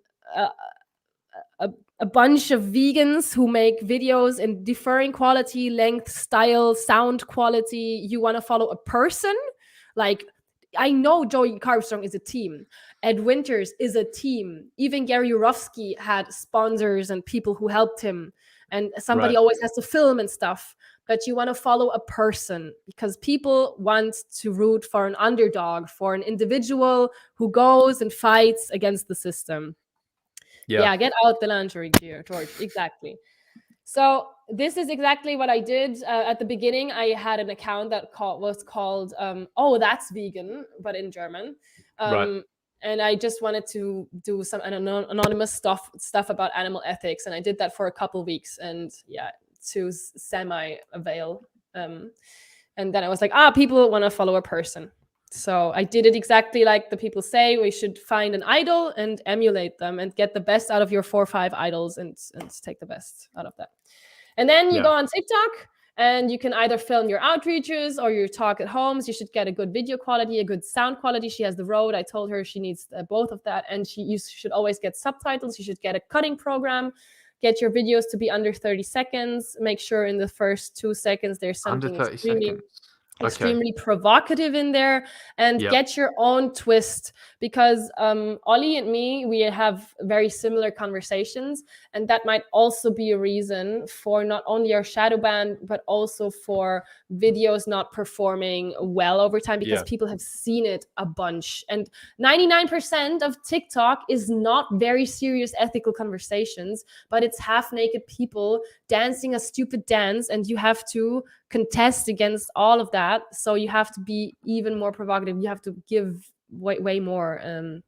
bunch of vegans who make videos in differing quality, length, style, sound quality. You want to follow a person. Like, I know Joey Carbstrong is a team. Ed Winters is a team. Even Gary Yourofsky had sponsors and people who helped him. And somebody always has to film and stuff. But you want to follow a person because people want to root for an underdog, for an individual who goes and fights against the system. Yeah, get out the lingerie gear, George. Exactly. So this is exactly what I did at the beginning. I had an account that was called "Oh, that's vegan," but in German. And I just wanted to do some anonymous stuff about animal ethics, and I did that for a couple weeks, and yeah, to semi-avail. And then I was like, people want to follow a person. So I did it exactly like the people say. We should find an idol and emulate them and get the best out of your 4 or 5 idols and take the best out of that. And then you go on TikTok and you can either film your outreaches or your talk at homes. You should get a good video quality, a good sound quality. She has the Rode. I told her she needs both of that. And you should always get subtitles. You should get a cutting program. Get your videos to be under 30 seconds. Make sure in the first 2 seconds there's something extremely provocative in there, and get your own twist, because Ollie and me, we have very similar conversations, and that might also be a reason for not only our shadow ban but also for videos not performing well over time, because people have seen it a bunch. And 99% of TikTok is not very serious ethical conversations, but it's half naked people dancing a stupid dance, and you have to contest against all of that. So you have to be even more provocative. You have to give way more. And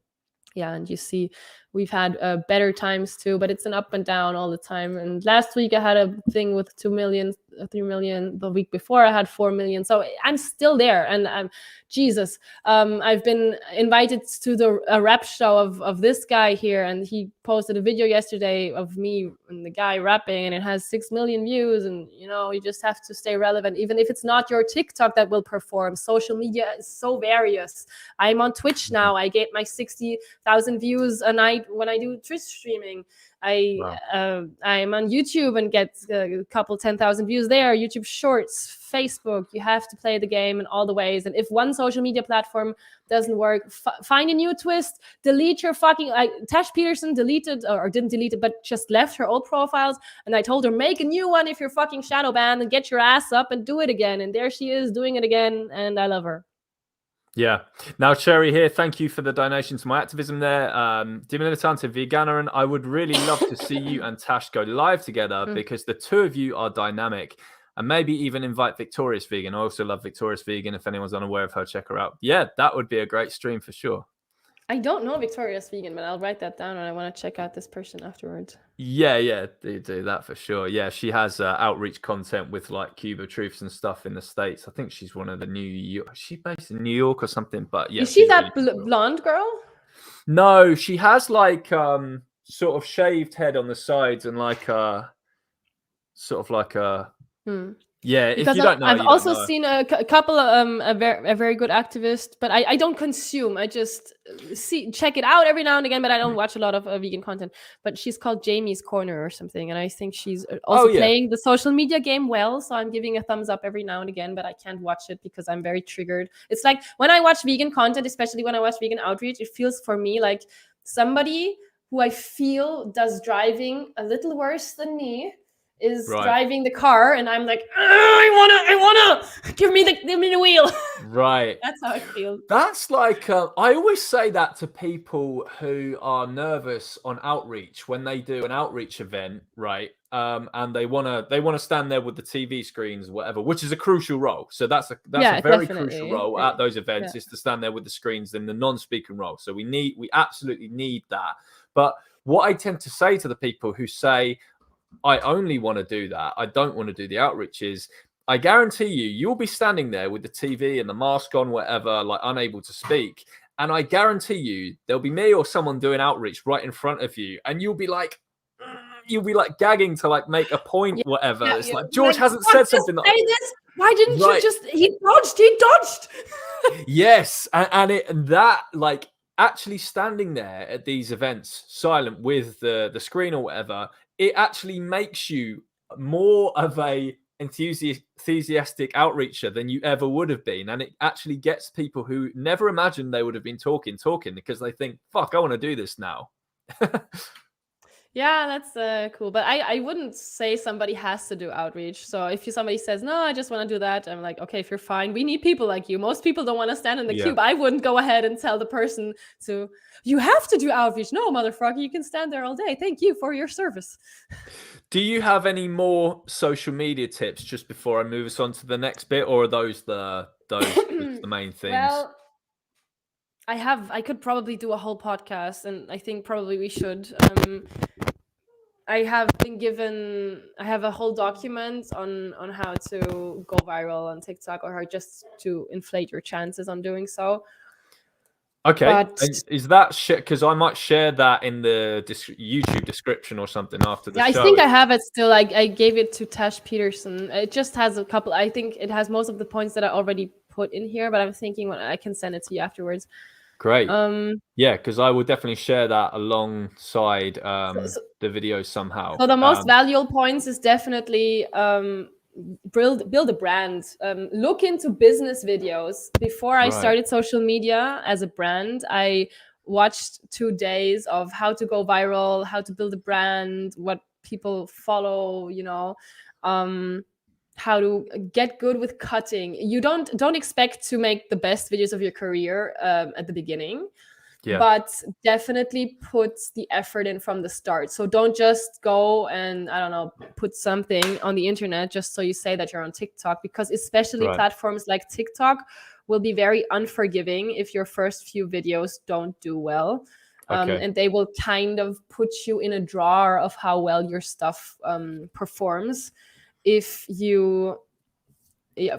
you see we've had better times too, but it's an up and down all the time. And last week I had a thing with 2 million, 3 million. The week before I had 4 million. So I'm still there. And I've been invited to a rap show of this guy here, and he posted a video yesterday of me and the guy rapping, and it has 6 million views. And you just have to stay relevant, even if it's not your TikTok that will perform. Social media is so various. I'm on Twitch now. I get my 60,000 views a night when I do Twitch streaming. I'm on YouTube and get a couple 10,000 views there. YouTube Shorts, Facebook. You have to play the game in all the ways. And if one social media platform doesn't work, find a new twist. Delete your fucking. Tash Peterson deleted or didn't delete it, but just left her old profiles. And I told her, make a new one if you're fucking shadow banned, and get your ass up and do it again. And there she is doing it again, and I love her. Yeah. Now, Cherry here, thank you for the donation to my activism there. Die Militante Veganerin, I would really love to see you and Tash go live together because the two of you are dynamic, and maybe even invite Victorious Vegan. I also love Victorious Vegan. If anyone's unaware of her, check her out. Yeah, that would be a great stream for sure. I don't know Victorious Vegan, but I'll write that down, and I want to check out this person afterwards. Yeah, do that for sure. Yeah, she has outreach content with like Cuba Truths and stuff in the States. I think she's one of the New York. She's based in New York or something. But yeah, is she that blonde girl? No, she has like sort of shaved head on the sides and like sort of like a. Yeah, because if you don't know, I've also seen a couple of a very good activist, but I don't consume. I just check it out every now and again, but I don't watch a lot of vegan content. But she's called Jamie's Corner or something, and I think she's also playing the social media game well. So I'm giving a thumbs up every now and again, but I can't watch it because I'm very triggered. It's like when I watch vegan content, especially when I watch vegan outreach, it feels for me like somebody who I feel does driving a little worse than me is driving the car, and I'm like, I wanna give me the wheel. Right. That's how I feel. That's like I always say that to people who are nervous on outreach when they do an outreach event, right? And they wanna stand there with the TV screens, whatever, which is a crucial role. So that's a very crucial role at those events is to stand there with the screens in the non-speaking role. So we absolutely need that. But what I tend to say to the people who say, I only want to do that, I don't want to do the outreaches, I guarantee you'll be standing there with the TV and the mask on, whatever, like unable to speak. And I guarantee you there'll be me or someone doing outreach right in front of you. And you'll be like gagging to like make a point, whatever. It's like, George hasn't said something. Why didn't you just, he dodged. Yes. And that like actually standing there at these events silent with the screen or whatever, it actually makes you more of a enthusiastic outreacher than you ever would have been. And it actually gets people who never imagined they would have been talking because they think, fuck, I want to do this now. Yeah, that's cool. But I wouldn't say somebody has to do outreach. So if somebody says, no, I just want to do that, I'm like, okay, if you're fine, we need people like you. Most people don't want to stand in the cube. I wouldn't go ahead and tell the person you have to do outreach. No, motherfucker, you can stand there all day. Thank you for your service. Do you have any more social media tips just before I move us on to the next bit, or are those the main things? Well, I could probably do a whole podcast, and I think probably we should. I have a whole document on how to go viral on TikTok, or how just to inflate your chances on doing so. Okay, but is that shit? Because I might share that in the YouTube description or something after the show. I think I have it still. I gave it to Tash Peterson. It just has a couple. I think it has most of the points that I already put in here, but I'm thinking I can send it to you afterwards. Great. Yeah, because I will definitely share that alongside the video somehow. So the most valuable points is definitely build a brand. Look into business videos. Before I started social media as a brand, I watched 2 days of how to go viral, how to build a brand, what people follow, how to get good with cutting. You don't expect to make the best videos of your career at the beginning. Yeah. But definitely put the effort in from the start. So don't just go and, I don't know, put something on the internet just so you say that you're on TikTok, because especially platforms like TikTok will be very unforgiving if your first few videos don't do well. And they will kind of put you in a drawer of how well your stuff performs if you...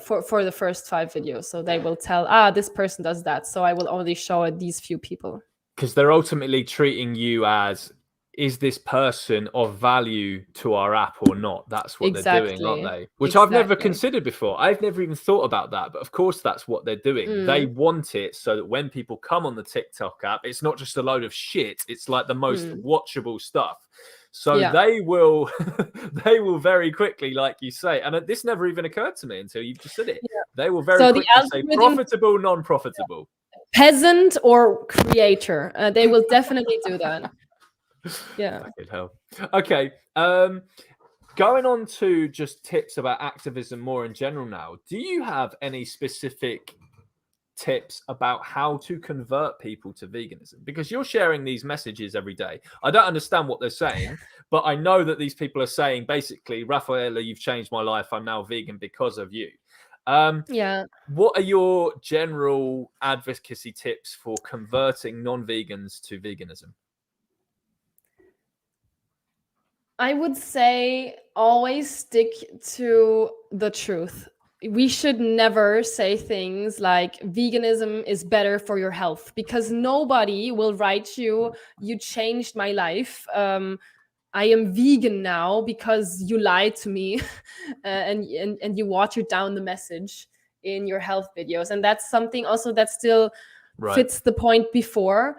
for the first 5 videos. So they will tell, this person does that, so I will only show it these few people. Because they're ultimately treating you as, is this person of value to our app or not? That's what they're doing, aren't they? Which I've never considered before. I've never even thought about that. But of course, that's what they're doing. They want it so that when people come on the TikTok app, it's not just a load of shit. It's like the most watchable stuff. So they will very quickly, like you say, and this never even occurred to me until you just said it. They will very quickly say profitable, non-profitable, peasant or creator. They will definitely do that. Yeah. Okay. Going on to just tips about activism more in general now. Do you have any specific tips about how to convert people to veganism? Because you're sharing these messages every day. I don't understand what they're saying, but I know that these people are saying basically, Raffaela, you've changed my life. I'm now vegan because of you. What are your general advocacy tips for converting non-vegans to veganism? I would say always stick to the truth. We should never say things like veganism is better for your health, because nobody will write you changed my life. I am vegan now because you lied to me and you watered down the message in your health videos. And that's something also that still fits the point before.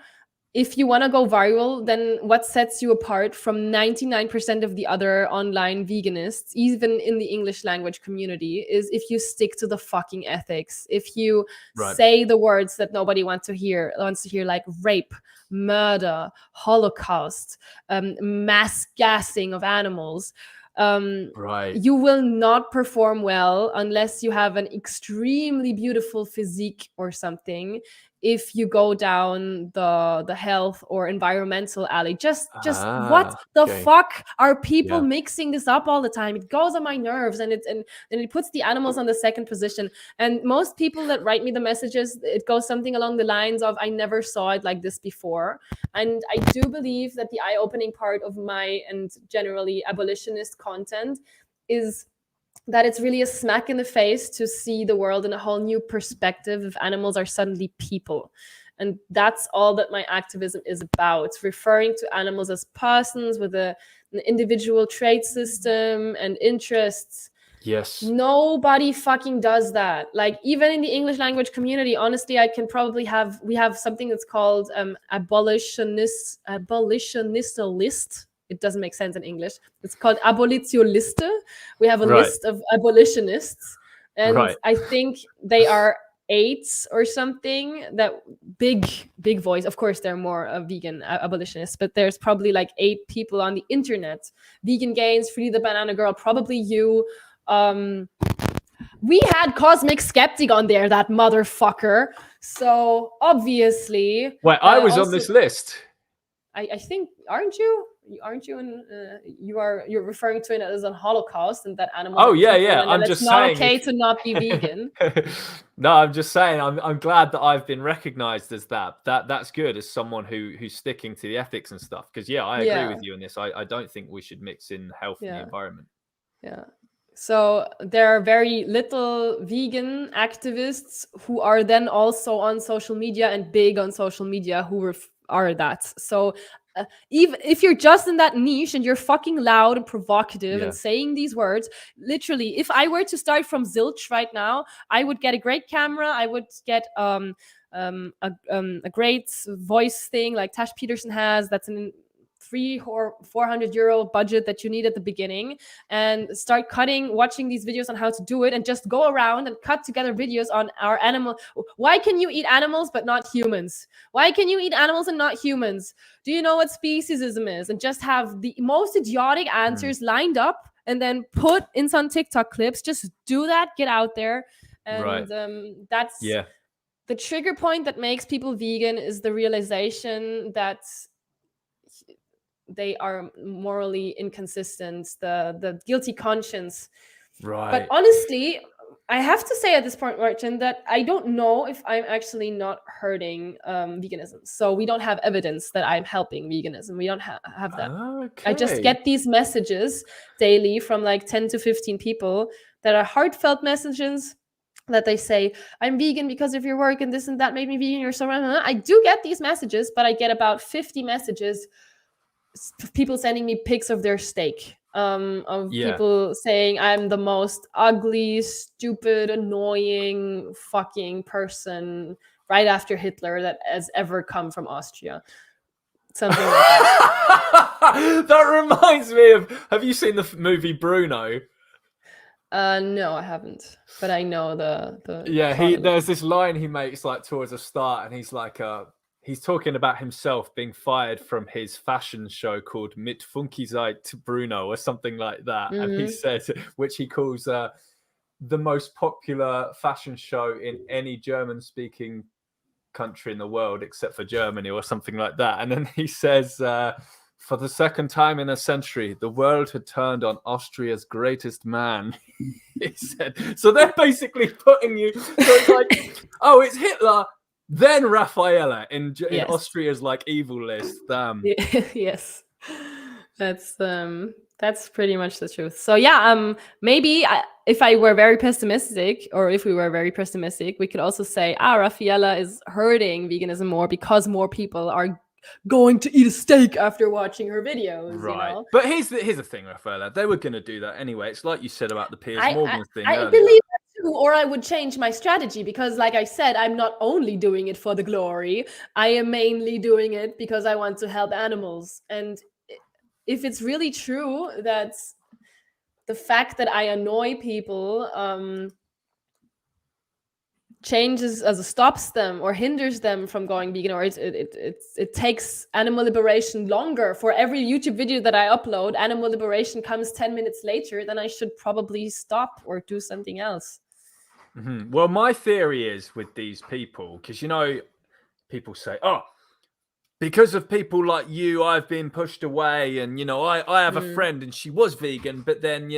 If you want to go viral, then what sets you apart from 99% of the other online veganists, even in the English language community, is if you stick to the fucking ethics. If you say the words that nobody wants to hear, like rape, murder, Holocaust, mass gassing of animals, you will not perform well unless you have an extremely beautiful physique or something. If you go down the health or environmental alley, just what the fuck are people mixing this up all the time? It goes on my nerves, and it puts the animals on the second position. And most people that write me the messages, it goes something along the lines of, I never saw it like this before. And I do believe that the eye-opening part of my and generally abolitionist content is that it's really a smack in the face to see the world in a whole new perspective if animals are suddenly people. And that's all that my activism is about. It's referring to animals as persons with an individual trait system and interests. Yes. Nobody fucking does that. Like, even in the English language community, honestly, we have something that's called abolitionist list. it doesn't make sense in English. It's called Abolitionliste. We have a Right. list of abolitionists, and Right. I think they are 8 or something. That big voice. Of course, there are more vegan abolitionists, but there's probably like 8 people on the internet. Vegan Gains, Free the Banana Girl, probably you. We had Cosmic Skeptic on there, that motherfucker. So obviously, Wait, I was on this list. I think, aren't you? Aren't you? You're referring to it as a Holocaust, and that animals. Oh are yeah, people, yeah. and I'm it's just not saying. okay to not be vegan. No, I'm just saying. I'm glad that I've been recognized as that. That's good as someone who's sticking to the ethics and stuff. Because I agree with you on this. I don't think we should mix in health and the environment. Yeah. So there are very little vegan activists who are then also on social media and big on social media who are that. So even if you're just in that niche and you're fucking loud and provocative and saying these words, literally, if I were to start from zilch right now, I would get a great camera. I would get a great voice thing like Tash Peterson has. That's an 300 or 400 euro budget that you need at the beginning, and start watching these videos on how to do it, and just go around and cut together videos on our animal. Why can you eat animals but not humans? Why can you eat animals and not humans? Do you know what speciesism is? And just have the most idiotic answers lined up and then put in some TikTok clips. Just do that, get out there. And that's the trigger point that makes people vegan, is the realization that they are morally inconsistent, the guilty conscience. Right. But honestly, I have to say at this point, Martin, that I don't know if I'm actually not hurting veganism. So we don't have evidence that I'm helping veganism. We don't have that. Okay. I just get these messages daily from like 10 to 15 people that are heartfelt messages that they say, I'm vegan because of your work and this and that made me vegan, or so. I do get these messages, but I get about 50 messages, people sending me pics of their steak, of people saying I'm the most ugly, stupid, annoying fucking person right after Hitler that has ever come from Austria. Something like that. That reminds me of, have you seen the movie Bruno? No, I haven't, but I know the there's this line he makes like towards the start, and he's like he's talking about himself being fired from his fashion show called Mit Funkizeit Bruno or something like that. Mm-hmm. And he said, which he calls the most popular fashion show in any German-speaking country in the world except for Germany or something like that. And then he says, for the second time in a century, the world had turned on Austria's greatest man. He said. So they're basically putting you, so it's like, oh, it's Hitler, then Raffaela in Austria's like evil list. Yes, that's pretty much the truth. So maybe if I were very pessimistic, or if we were very pessimistic, we could also say, Raffaela is hurting veganism more because more people are going to eat a steak after watching her videos. Right. You know? But here's the thing, Raffaela. They were going to do that anyway. It's like you said about the Piers Morgan thing. I believe that too, or I would change my strategy, because like I said, I'm not only doing it for the glory. I am mainly doing it because I want to help animals. And if it's really true that the fact that I annoy people stops them or hinders them from going vegan, or it takes animal liberation longer. For every YouTube video that I upload, animal liberation comes 10 minutes later, then I should probably stop or do something else. Mm-hmm. Well, my theory is with these people, because people say, because of people like you, I've been pushed away, and I have a friend and she was vegan, but then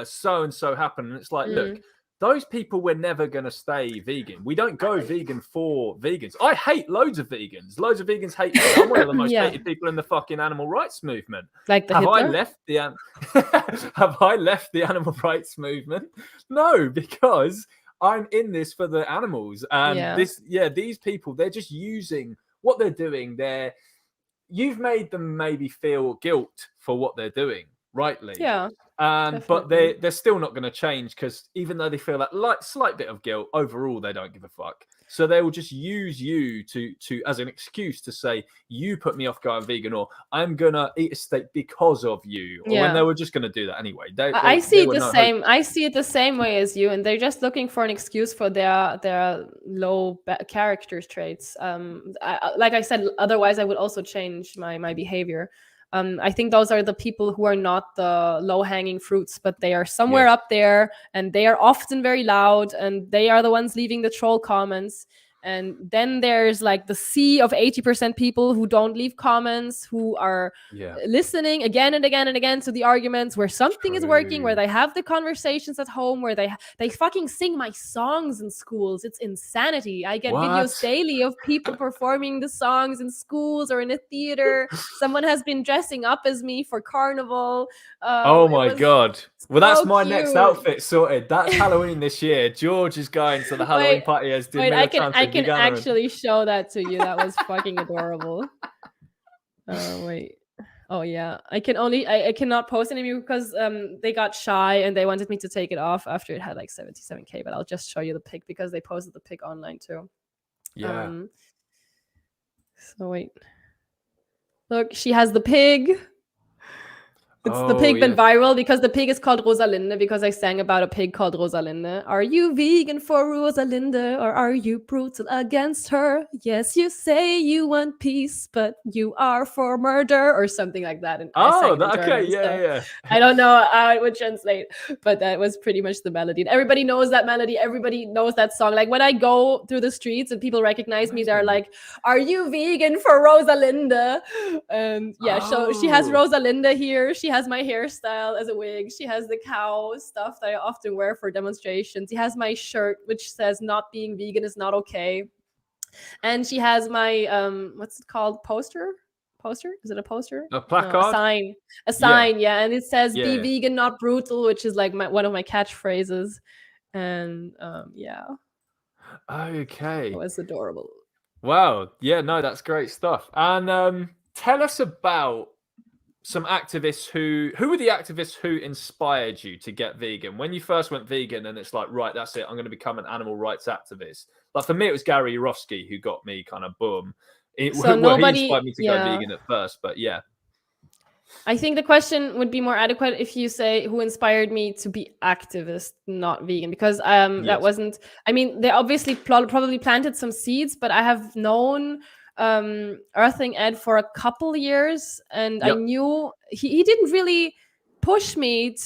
so and so happened, and it's like, look, those people were never going to stay vegan. We don't go vegan for vegans. I hate loads of vegans. Loads of vegans hate me. I'm one of the most hated people in the fucking animal rights movement. Like Have I left the animal rights movement? No, because I'm in this for the animals. And these people, they're just using what they're doing. You've made them maybe feel guilt for what they're doing, rightly. Yeah. But they're still not going to change, because even though they feel that slight bit of guilt, overall they don't give a fuck. So they will just use you to as an excuse to say, you put me off going vegan, or I'm gonna eat a steak because of you, or when they were just gonna do that anyway. I see it the same. I see it the same way as you, and they're just looking for an excuse for their low character traits. Like I said, otherwise I would also change my behavior. I think those are the people who are not the low-hanging fruits, but they are somewhere up there, and they are often very loud, and they are the ones leaving the troll comments. And then there's like the sea of 80% people who don't leave comments, who are listening again and again and again to the arguments, where something is working, where they have the conversations at home, where they fucking sing my songs in schools. It's insanity. I get videos daily of people performing the songs in schools or in a theater. Someone has been dressing up as me for carnival. Oh my God. Well, that's my next outfit sorted. That's Halloween this year. George is going to the Halloween party as did Militant I can actually show that to you. That was fucking adorable. Wait. Oh yeah. I cannot post anymore because they got shy and they wanted me to take it off after it had like 77K, but I'll just show you the pic because they posted the pic online too. Yeah. So wait. Look, she has the pig. It's the pig went viral because the pig is called Rosalinde, because I sang about a pig called Rosalinde. Are you vegan for Rosalinde, or are you brutal against her? Yes, you say you want peace, but you are for murder, or something like that. And yeah. I don't know how it would translate, but that was pretty much the melody. And everybody knows that melody. Everybody knows that song. Like when I go through the streets and people recognize me, they're like, "Are you vegan for Rosalinde?" And so she has Rosalinde here. She has my hairstyle as a wig. She has the cow stuff that I often wear for demonstrations. She has my shirt which says "Not being vegan is not okay," and she has my what's it called? Poster? Is it a poster? A placard? No, a sign. Yeah, and it says "Be vegan, not brutal," which is like one of my catchphrases. And okay, it was adorable. Wow. Yeah, no, that's great stuff. And tell us about some activists who were the activists who inspired you to get vegan when you first went vegan, and it's like, right, that's it, I'm going to become an animal rights activist. Like for me, it was Gary Yourofsky who got me kind of boom. He inspired me to go vegan at first, but yeah. I think the question would be more adequate if you say who inspired me to be activist, not vegan, because that wasn't. I mean, they obviously probably planted some seeds, but I have known Earthing Ed for a couple years, and I knew he didn't really push me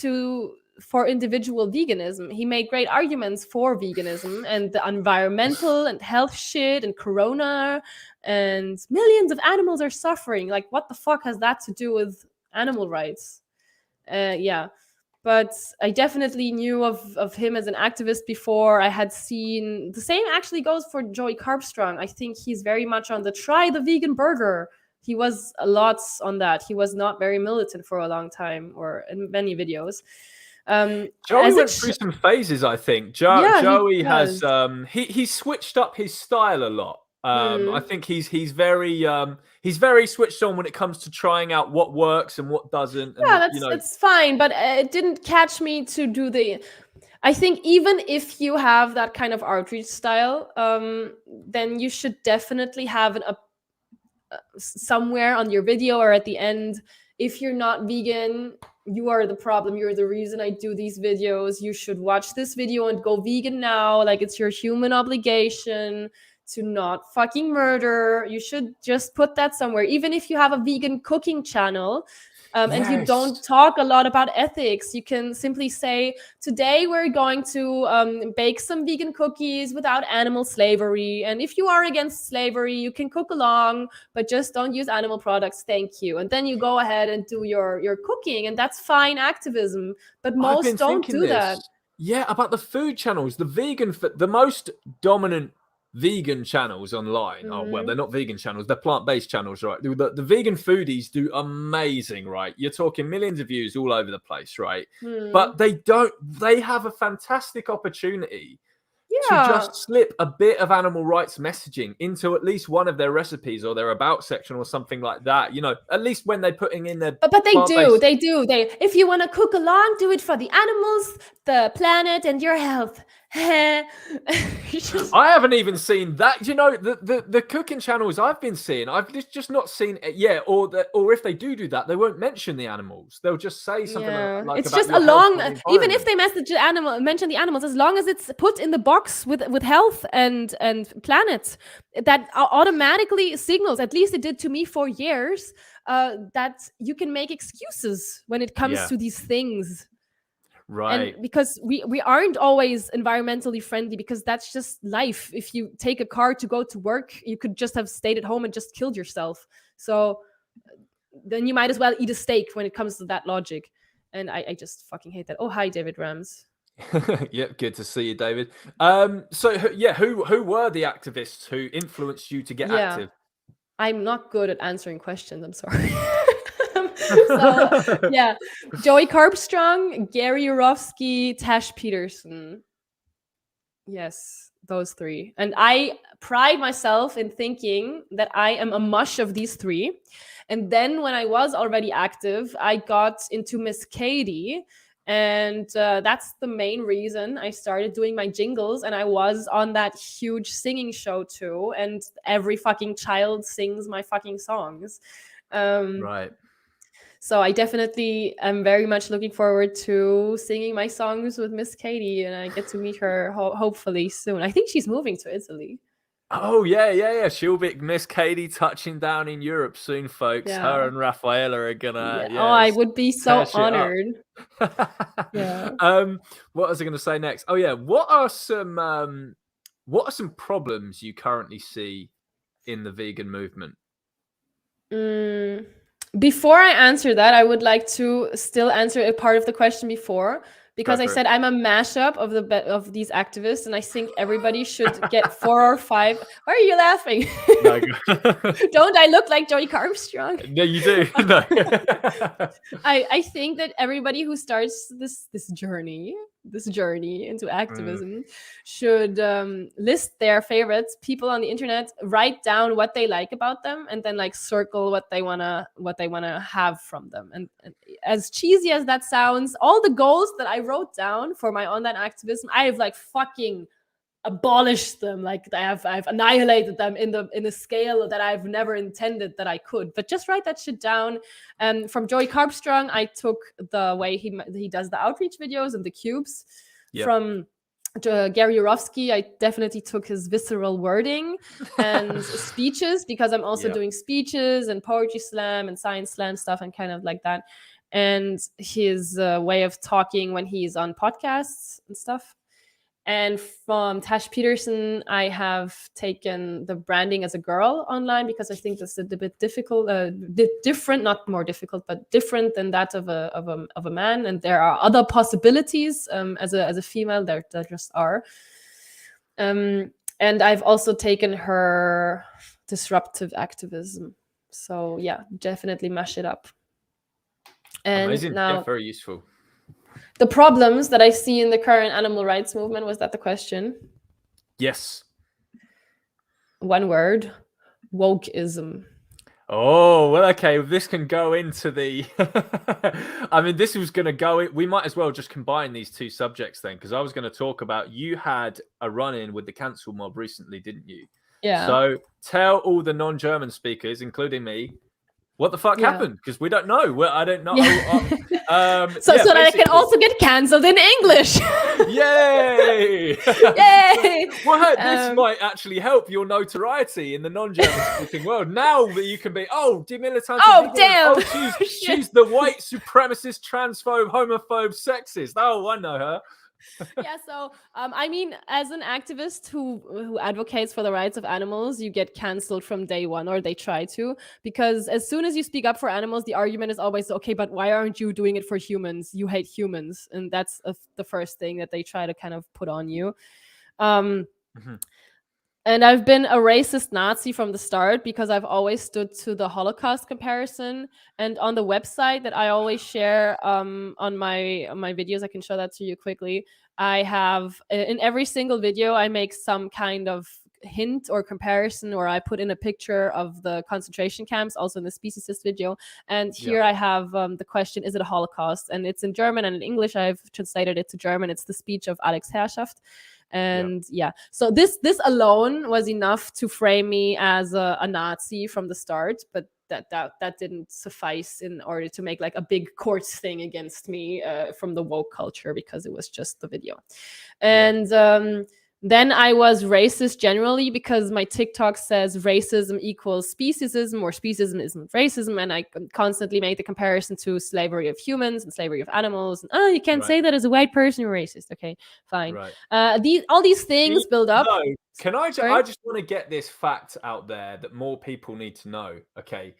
for individual veganism. He made great arguments for veganism and the environmental and health shit and corona, and millions of animals are suffering. Like, what the fuck has that to do with animal rights? But I definitely knew of him as an activist before. I had seen the same actually goes for Joey Carbstrong. I think he's very much on the try the vegan burger. He was a lot on that. He was not very militant for a long time, or in many videos. Joey went through some phases, I think. Joey has he switched up his style a lot. I think he's very switched on when it comes to trying out what works and what doesn't. And, that's fine, but it didn't catch me to do the. I think even if you have that kind of outreach style, then you should definitely have somewhere on your video or at the end. If you're not vegan, you are the problem. You're the reason I do these videos. You should watch this video and go vegan now. Like, it's your human obligation to not fucking murder. You should just put that somewhere. Even if you have a vegan cooking channel and you don't talk a lot about ethics, you can simply say, today we're going to bake some vegan cookies without animal slavery. And if you are against slavery, you can cook along, but just don't use animal products. Thank you. And then you go ahead and do your cooking, and that's fine activism. But most don't do that. Yeah, about the food channels, the most dominant vegan channels online. Oh, well, they're not vegan channels, they're plant-based channels, right? The vegan foodies do amazing, right? You're talking millions of views all over the place, right? But they have a fantastic opportunity to just slip a bit of animal rights messaging into at least one of their recipes or their about section or something like that, at least when they're putting in their but they do if you want to cook along, do it for the animals, the planet, and your health. I haven't even seen that. You know, the cooking channels I've been seeing, I've just not seen it yet. Or if they do that, they won't mention the animals. They'll just say something like it's about just your along. health and the Even if environment. they mention the animals, as long as it's put in the box with health and planet, that automatically signals. At least it did to me for years. That you can make excuses when it comes to these things. Right. And because we aren't always environmentally friendly, because that's just life. If you take a car to go to work, you could just have stayed at home and just killed yourself. So then you might as well eat a steak when it comes to that logic. And I just fucking hate that. Oh, hi, David Rams. Yep, good to see you, David. So who were the activists who influenced you to get active? I'm not good at answering questions. I'm sorry. So yeah, Joey Carbstrong, Gary Yourofsky, Tash Peterson. Yes, those three. And I pride myself in thinking that I am a mush of these three. And then when I was already active, I got into Miss Katie. And that's the main reason I started doing my jingles. And I was on that huge singing show too. And every fucking child sings my fucking songs. Right. So I definitely am very much looking forward to singing my songs with Miss Katie, and I get to meet her hopefully soon. I think she's moving to Italy. Oh yeah. She'll be Miss Katie touching down in Europe soon, folks. Yeah. Her and Raffaela are gonna. Yeah. Oh, I would be so honored. Yeah. What was I going to say next? Oh yeah. What are some problems you currently see in the vegan movement? Before I answer that, I would like to still answer a part of the question before, because I said I'm a mashup of these activists, and I think everybody should get 4 or 5. Why are you laughing? No, don't I look like Joey Armstrong? No, you do. No. I think that everybody who starts this journey into activism should list their favorites, people on the internet, write down what they like about them, and then like circle what they wanna have from them. And as cheesy as that sounds, all the goals that I wrote down for my online activism, I have like fucking abolished them. Like I've annihilated them in the scale that I've never intended that I could. But just write that shit down. From Joey Carbstrong, I took the way he does the outreach videos and the cubes. Yep. From Gary Yourofsky, I definitely took his visceral wording and speeches, because I'm also doing speeches and poetry slam and science slam stuff and kind of like that. And his way of talking when he's on podcasts and stuff. And from Tash Peterson, I have taken the branding as a girl online, because I think that's a bit difficult, different, not more difficult, but different than that of a man. And there are other possibilities as a female. There just are. And I've also taken her disruptive activism. So yeah, definitely mash it up. And amazing. now, very useful. The problems that I see in the current animal rights movement, was that the question? Yes. One word: wokeism. Oh, well, okay. This can go into the... I mean, this was going to go... We might as well just combine these two subjects then, because I was going to talk about... You had a run-in with the cancel mob recently, didn't you? Yeah. So tell all the non-German speakers, including me, what the fuck happened? Because we don't know. Well, I don't know. So that I can also get cancelled in English. Yay! Yay! Well, this might actually help your notoriety in the non-German speaking world. Now that you can be, Militant Vegan. Damn! She's the white supremacist, transphobe, homophobe, sexist. Oh, I know her. Yeah, so I mean, as an activist who advocates for the rights of animals, you get cancelled from day one, or they try to, because as soon as you speak up for animals, the argument is always, okay, but why aren't you doing it for humans? You hate humans. And that's the first thing that they try to kind of put on you. And I've been a racist Nazi from the start, because I've always stood to the Holocaust comparison. And on the website that I always share on my videos, I can show that to you quickly. I have, in every single video, I make some kind of hint or comparison, or I put in a picture of the concentration camps, also in the speciesist video. And here I have the question, is it a Holocaust? And it's in German and in English. I've translated it to German. It's the speech of Alex Herrschaft. And so this alone was enough to frame me as a Nazi from the start, but that didn't suffice in order to make like a big court thing against me from the woke culture, because it was just the video. And then I was racist generally, because my TikTok says racism equals speciesism, or speciesism isn't racism. And I constantly make the comparison to slavery of humans and slavery of animals. And, you can't say that as a white person, you're racist. Okay, fine. All these things build up. No, can I just want to get this fact out there that more people need to know. Okay,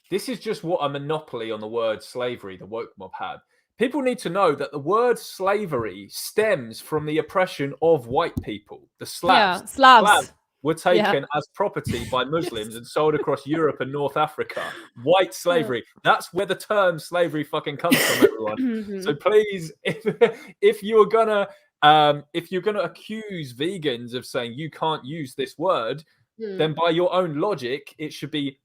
this is just what a monopoly on the word slavery the woke mob had. People need to know that the word slavery stems from the oppression of white people. The Slavs. Slavs were taken as property by Muslims and sold across Europe and North Africa. White slavery. That's where the term slavery fucking comes from, everyone. So please, if you're gonna accuse vegans of saying you can't use this word, then by your own logic, it should be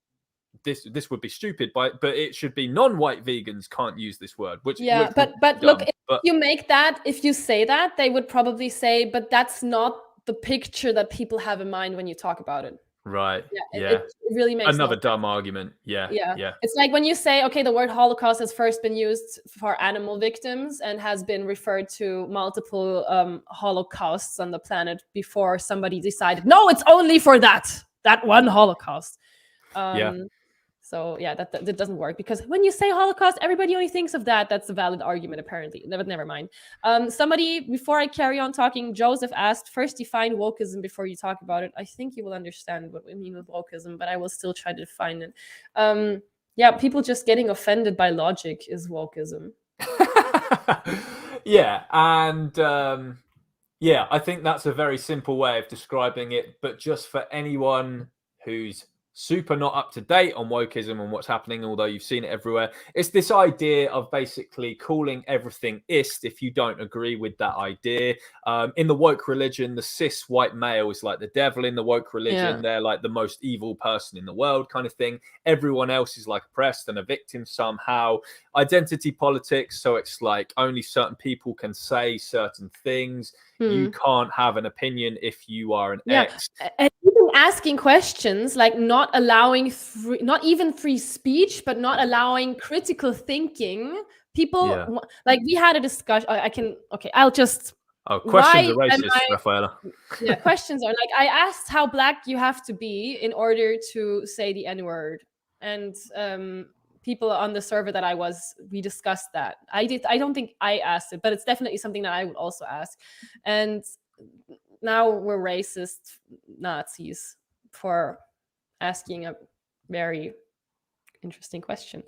this would be stupid, but it should be non-white vegans can't use this word. Which but look, if you say that, they would probably say, but that's not the picture that people have in mind when you talk about it. Right. It really makes another dumb argument. Yeah. It's like when you say, okay, the word Holocaust has first been used for animal victims and has been referred to multiple Holocausts on the planet before somebody decided, no, it's only for that one Holocaust. So that doesn't work, because when you say Holocaust, everybody only thinks of that. That's a valid argument, apparently. But never mind. Somebody, before I carry on talking, Joseph asked, first define wokeism before you talk about it. I think you will understand what we mean with wokeism, but I will still try to define it. People just getting offended by logic is wokeism. I think that's a very simple way of describing it. But just for anyone who's super not up to date on wokeism and what's happening, although you've seen it everywhere, it's this idea of basically calling everything ist if you don't agree with that idea. In the woke religion, the cis white male is like the devil. In the woke religion, they're like the most evil person in the world, kind of thing. Everyone else is like oppressed and a victim somehow. Identity politics, so it's like only certain people can say certain things. You can't have an opinion if you are an X. And even asking questions, like not allowing not even free speech, but not allowing critical thinking. People like, we had a discussion. I'll just. Oh, questions are racist, Raffaela. Questions are like, I asked how black you have to be in order to say the N-word, and people on the server that we discussed that. I don't think I asked it, but it's definitely something that I would also ask. And now we're racist Nazis for asking a very interesting question.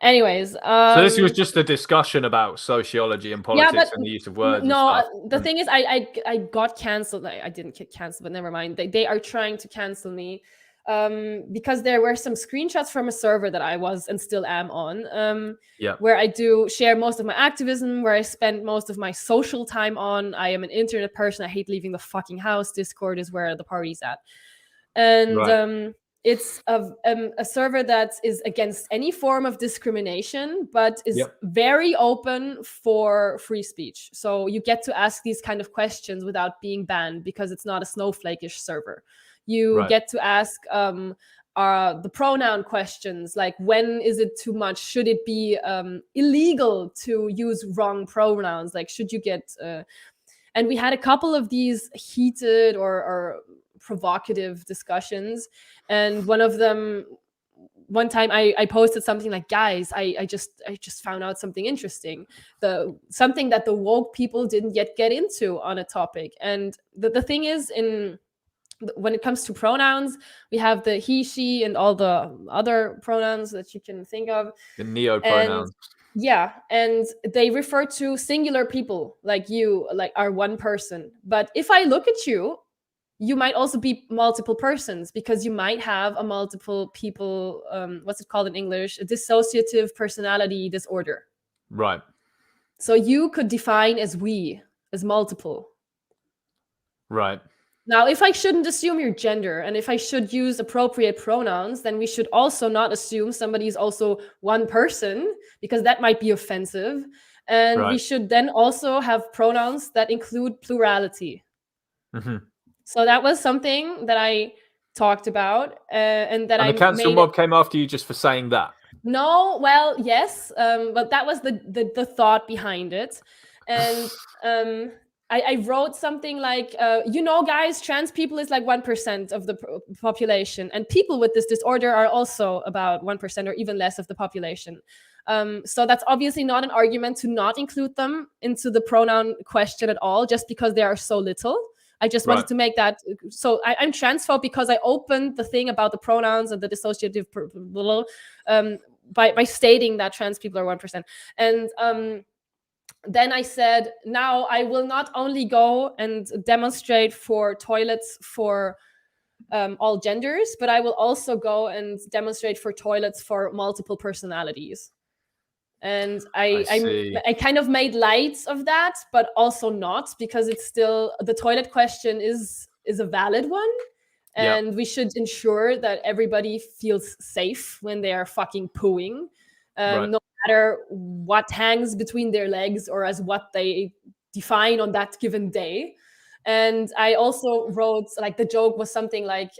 Anyways, so this was just a discussion about sociology and politics and the use of words. No, the thing is, I got canceled. I didn't get canceled, but never mind. They are trying to cancel me. Because there were some screenshots from a server that I was and still am on, where I do share most of my activism, where I spend most of my social time on. I am an internet person. I hate leaving the fucking house. Discord is where the party's at. And it's a server that is against any form of discrimination, but is very open for free speech. So you get to ask these kind of questions without being banned, because it's not a snowflake-ish server. You get to ask the pronoun questions, like when is it too much? Should it be illegal to use wrong pronouns? Like, should you get... and we had a couple of these heated or provocative discussions. And one of them, one time I posted something like, guys, I just found out something interesting. Something that the woke people didn't yet get into on a topic. And the thing is, when it comes to pronouns, we have the he, she, and all the other pronouns that you can think of. The neo-pronouns. And they refer to singular people, like you, like are one person. But if I look at you, you might also be multiple persons, because you might have a multiple people, what's it called in English? A dissociative personality disorder. Right. So you could define as multiple. Right. Now, if I shouldn't assume your gender and if I should use appropriate pronouns, then we should also not assume somebody is also one person, because that might be offensive. And we should then also have pronouns that include plurality. So that was something that I talked about, and that and the cancel mob came after you just for saying that. No, well, yes, but that was the thought behind it. And I wrote something like, guys, trans people is like 1% of the population, and people with this disorder are also about 1% or even less of the population. So that's obviously not an argument to not include them into the pronoun question at all, just because they are so little. I just wanted to make that. So I'm transphobe because I opened the thing about the pronouns and the dissociative by stating that trans people are 1%. And then I said, now I will not only go and demonstrate for toilets for all genders, but I will also go and demonstrate for toilets for multiple personalities. And I kind of made light of that, but also not, because it's still, the toilet question is a valid one. And we should ensure that everybody feels safe when they are fucking pooing, no matter what hangs between their legs or as what they define on that given day. And I also wrote, like, the joke was something like,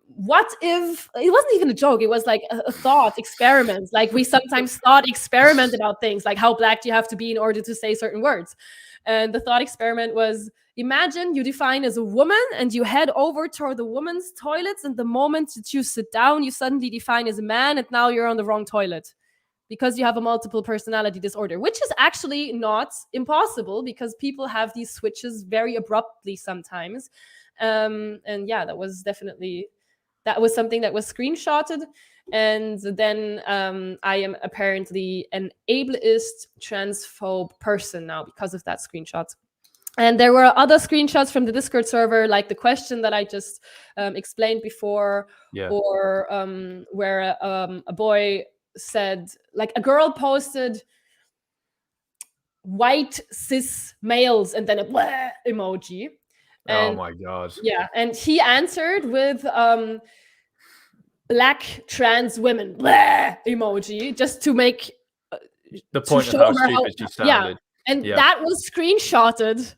what if, it wasn't even a joke, it was like a thought experiment. Like, we sometimes thought experiment about things, like how black do you have to be in order to say certain words. And the thought experiment was, imagine you define as a woman and you head over toward the woman's toilets, and the moment that you sit down, you suddenly define as a man, and now you're on the wrong toilet because you have a multiple personality disorder, which is actually not impossible, because people have these switches very abruptly sometimes. And yeah, that was something that was screenshotted. And then I am apparently an ableist transphobe person now because of that screenshot. And there were other screenshots from the Discord server, like the question that I just explained before, or where a boy said, like, a girl posted white cis males and then a bleh emoji. And, oh my god. Yeah, and he answered with black trans women bleh emoji, just to make the point of how stupid she sounded. Yeah, and that was screenshotted.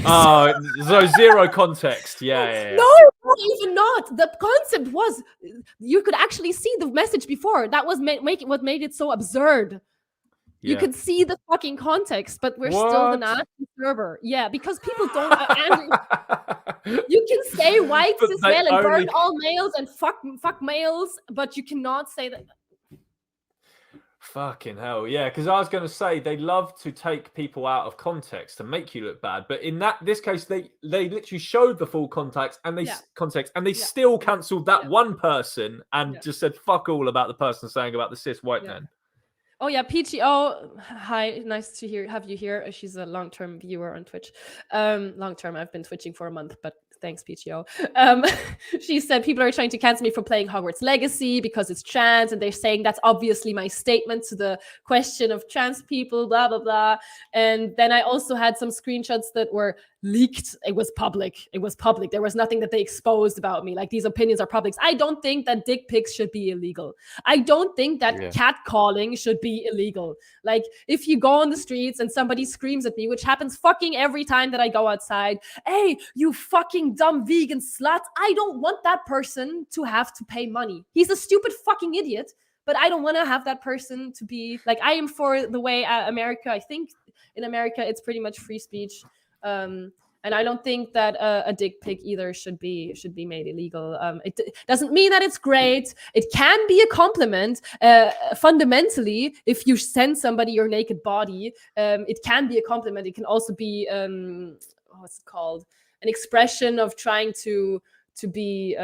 Oh, so zero context. Yeah. No, even not. The concept was, you could actually see the message before. That was what made it so absurd. You could see the fucking context, but we're still the Nazi server. Yeah, because people don't. You can say white cis male and burn all males and fuck males, but you cannot say that. Fucking hell, yeah. Because I was going to say, they love to take people out of context to make you look bad, but in this case, they literally showed the full context, and they still cancelled that one person and just said fuck all about the person saying about the cis white men. Oh yeah, PGO. Hi, nice to have you here. She's a long-term viewer on Twitch. Long-term, I've been twitching for a month, but thanks, PGO. She said people are trying to cancel me for playing Hogwarts Legacy because it's trans, and they're saying that's obviously my statement to the question of trans people, blah, blah, blah. And then I also had some screenshots that were leaked. It was public. There was nothing that they exposed about me. Like, these opinions are public. I don't think that dick pics should be illegal. I don't think that catcalling should be illegal. Like, if you go on the streets and somebody screams at me, which happens fucking every time that I go outside, hey, you fucking dumb vegan slut, I don't want that person to have to pay money. He's a stupid fucking idiot, but I don't want to have that person to be like, I am for the way America, I think in America it's pretty much free speech. And I don't think that a dick pic either should be made illegal. It doesn't mean that it's great. It can be a compliment. Fundamentally, if you send somebody your naked body, it can be a compliment. It can also be what's it called? An expression of trying to be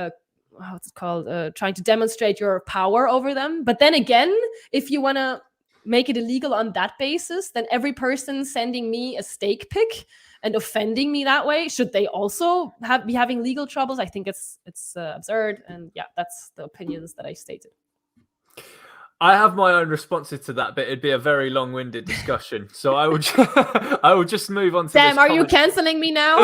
trying to demonstrate your power over them. But then again, if you want to make it illegal on that basis, then every person sending me a steak pic and offending me that way, should they also be having legal troubles? I think it's absurd. And yeah, that's the opinions that I stated. I have my own responses to that, but it'd be a very long-winded discussion. So I would just move on to Sam, are you canceling me now?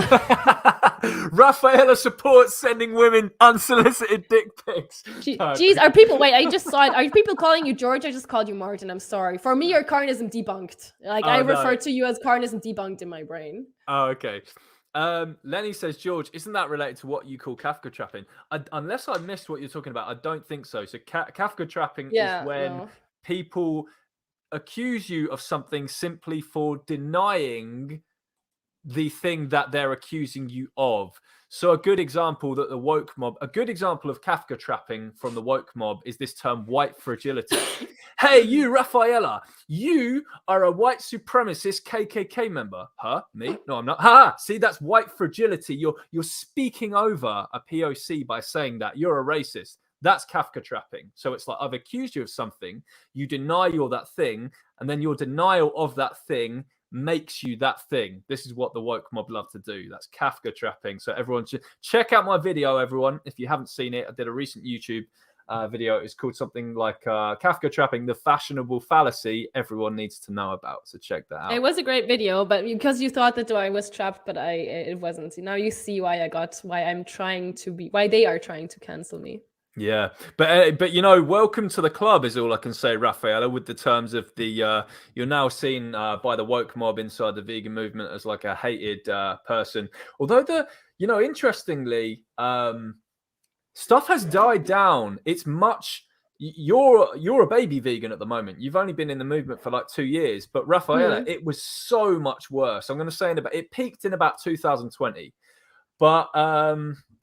Raffaela supports sending women unsolicited dick pics. Jeez, are people? Wait, I just saw it. Are people calling you George? I just called you Martin. I'm sorry. For me, your carnism debunked. Like I refer to you as carnism debunked in my brain. Oh, okay. Lenny says, George, isn't that related to what you call Kafka trapping? Unless I missed what you're talking about, I don't think so. So Kafka trapping is when people accuse you of something simply for denying the thing that they're accusing you of. So a good example that the woke mob, a good example of Kafka trapping from the woke mob is this term white fragility. Hey, you, Raffaela, you are a white supremacist KKK member. Huh? Me? No, I'm not. Ha! See, that's white fragility. You're speaking over a POC by saying that. You're a racist. That's Kafka trapping. So it's like, I've accused you of something. You deny you're that thing. And then your denial of that thing makes you that thing. This is what the woke mob love to do. That's Kafka trapping. So everyone should check out my video, everyone. If you haven't seen it, I did a recent YouTube video. It's called something like Kafka trapping, the fashionable fallacy everyone needs to know about. So check that out. It was a great video, but because you thought that I was trapped, but it wasn't. Now you see why I'm trying to be, why they are trying to cancel me. Yeah, but you know, welcome to the club is all I can say, Raffaela, with the terms of the you're now seen by the woke mob inside the vegan movement as like a hated person. Although interestingly, stuff has died down. It's much you're a baby vegan at the moment. You've only been in the movement for like 2 years, but Raffaela, it was so much worse. I'm going to say it peaked in about 2020, but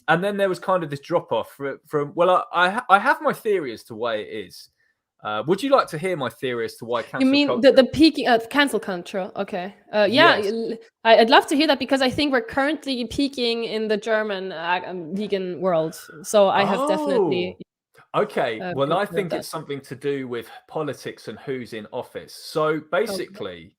and then there was kind of this drop off from well, I have my theory as to why it is. Would you like to hear my theory as to why cancel culture? You mean the peaking of cancel culture? Okay. Yes. I'd love to hear that because I think we're currently peaking in the German vegan world. So I have definitely. Okay. Well, I think it's something to do with politics and who's in office. So basically,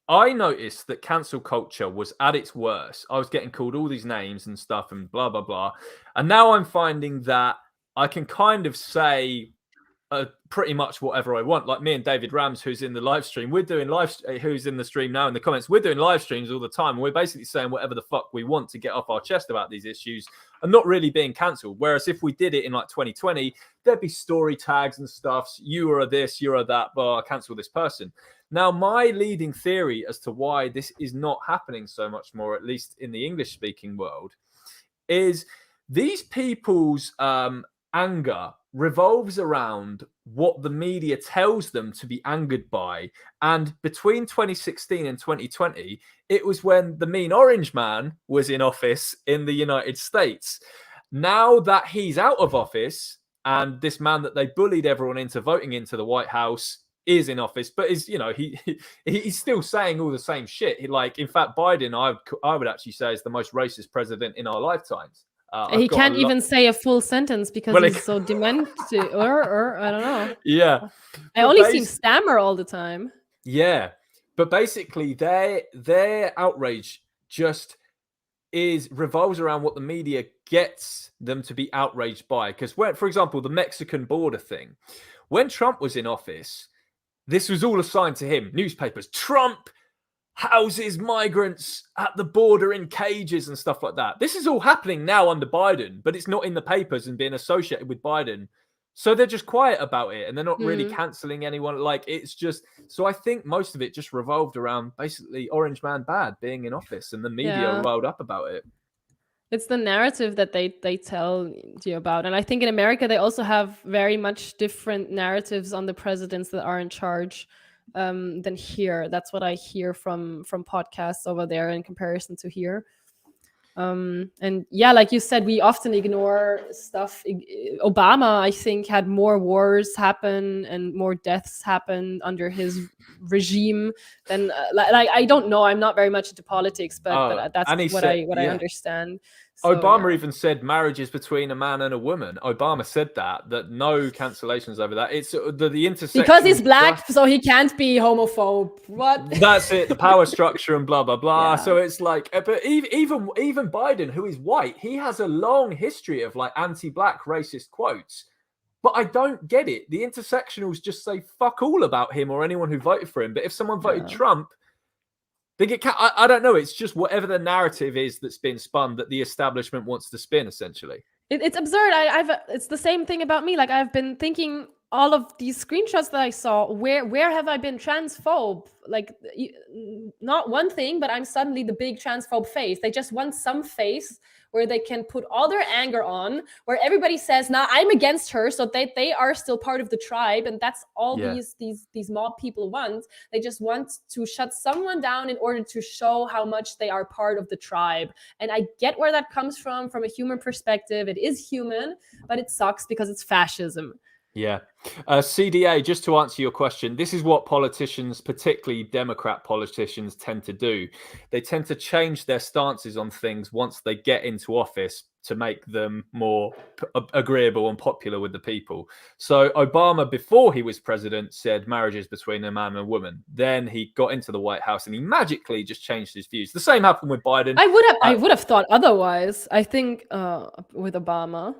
I noticed that cancel culture was at its worst. I was getting called all these names and stuff and blah, blah, blah. And now I'm finding that I can kind of say pretty much whatever I want. Like me and David Rams, who's in the live stream, who's in the stream now in the comments, we're doing live streams all the time. And we're basically saying whatever the fuck we want to get off our chest about these issues and not really being cancelled. Whereas if we did it in like 2020, there'd be story tags and stuff. You are this, you are that, but I'll cancel this person. Now, my leading theory as to why this is not happening so much more, at least in the English-speaking world, is these people's anger revolves around what the media tells them to be angered by. And between 2016 and 2020, it was when the mean orange man was in office in the United States. Now that he's out of office and this man that they bullied everyone into voting into the White House is in office, but he's still saying all the same shit. Like, in fact, Biden, I would actually say, is the most racist president in our lifetimes. He can't even say a full sentence because he's so demented, or I don't know. Yeah, I only see him stammer all the time. Yeah, but basically, their outrage just revolves around what the media gets them to be outraged by. Because for example, the Mexican border thing, when Trump was in office, this was all assigned to him. Newspapers, Trump houses migrants at the border in cages and stuff like that. This is all happening now under Biden, but it's not in the papers and being associated with Biden. So they're just quiet about it and they're not really cancelling anyone. Like, it's just, so I think most of it just revolved around basically Orange Man Bad being in office and the media riled up about it. It's the narrative that they tell you about. And I think in America, they also have very much different narratives on the presidents that are in charge than here. That's what I hear from podcasts over there in comparison to here. And yeah, like you said, we often ignore stuff. Obama, I think, had more wars happen and more deaths happen under his regime than like I don't know. I'm not very much into politics, but that's what I understand. So, Obama even said marriages between a man and a woman. Obama said that no cancellations over that. It's the intersection because he's black, so he can't be homophobe. What? That's it. The power structure and blah blah blah. Yeah. So it's like, but even Biden, who is white, he has a long history of like anti-black racist quotes. But I don't get it. The intersectionals just say fuck all about him or anyone who voted for him. But if someone voted Trump, I don't know. It's just whatever the narrative is that's been spun that the establishment wants to spin, essentially. It's absurd. It's the same thing about me. Like, I've been thinking all of these screenshots that I saw, where have I been transphobe? Like, not one thing, but I'm suddenly the big transphobe face. They just want some face where they can put all their anger on, where everybody says, "Now I'm against her," so they are still part of the tribe, and that's all these mob people want. They just want to shut someone down in order to show how much they are part of the tribe. And I get where that comes from a human perspective. It is human, but it sucks because it's fascism. Yeah. CDA, just to answer your question, this is what politicians, particularly Democrat politicians, tend to do. They tend to change their stances on things once they get into office to make them more agreeable and popular with the people. So Obama, before he was president, said marriages between a man and a woman. Then he got into the White House and he magically just changed his views. The same happened with Biden. I would have thought otherwise. I think with Obama.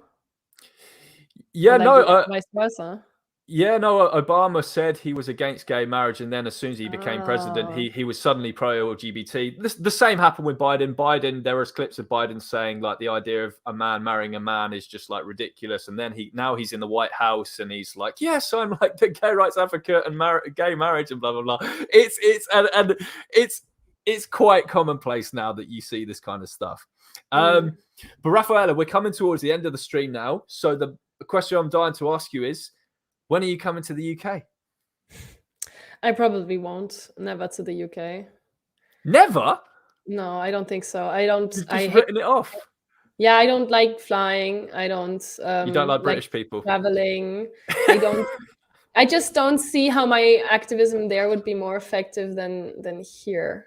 Yeah, no, vice versa. Yeah, no, Obama said he was against gay marriage, and then as soon as he became president, he was suddenly pro-LGBT. The same happened with Biden. There was clips of Biden saying like the idea of a man marrying a man is just like ridiculous, and then now he's in the White House and he's like, yes, I'm like the gay rights advocate and gay marriage and blah blah blah. It's quite commonplace now that you see this kind of stuff. But Raffaela, we're coming towards the end of the stream now, so the question I'm dying to ask you is, when are you coming to the UK? I probably won't. Never to the UK. Never? No, I don't think so. I don't. You've just written it off. Yeah, I don't like flying. I don't. You don't like British people? Traveling. I don't. I just don't see how my activism there would be more effective than here.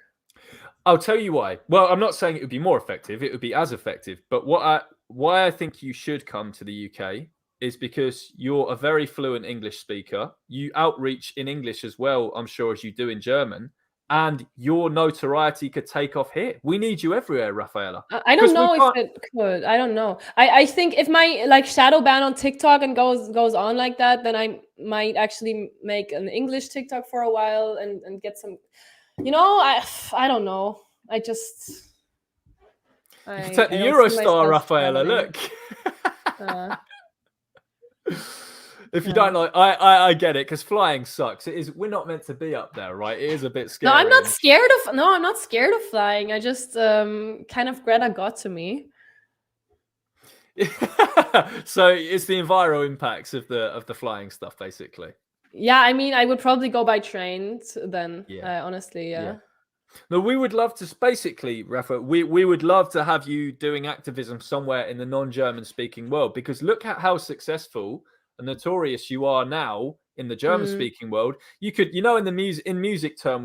I'll tell you why. Well, I'm not saying it would be more effective. It would be as effective. But why I think you should come to the UK is because you're a very fluent English speaker. You outreach in English as well, I'm sure, as you do in German. And your notoriety could take off here. We need you everywhere, Raffaela. I don't know if it could. I don't know. I think if my shadow ban on TikTok and goes on like that, then I might actually make an English TikTok for a while and get some. I don't know. I just. You can take the Eurostar, Raffaela. Look. If you don't like, I get it, because flying sucks. It is. We're not meant to be up there, right? It is a bit scary. No, I'm not scared of flying. I just kind of Greta got to me. So it's the enviro impacts of the flying stuff, basically. Yeah, I mean, I would probably go by train then. Yeah. Honestly, yeah. No, we would love to. Basically, Rafa, we would love to have you doing activism somewhere in the non-German speaking world, because look at how successful and notorious you are now in the German speaking world. You could, in music terms,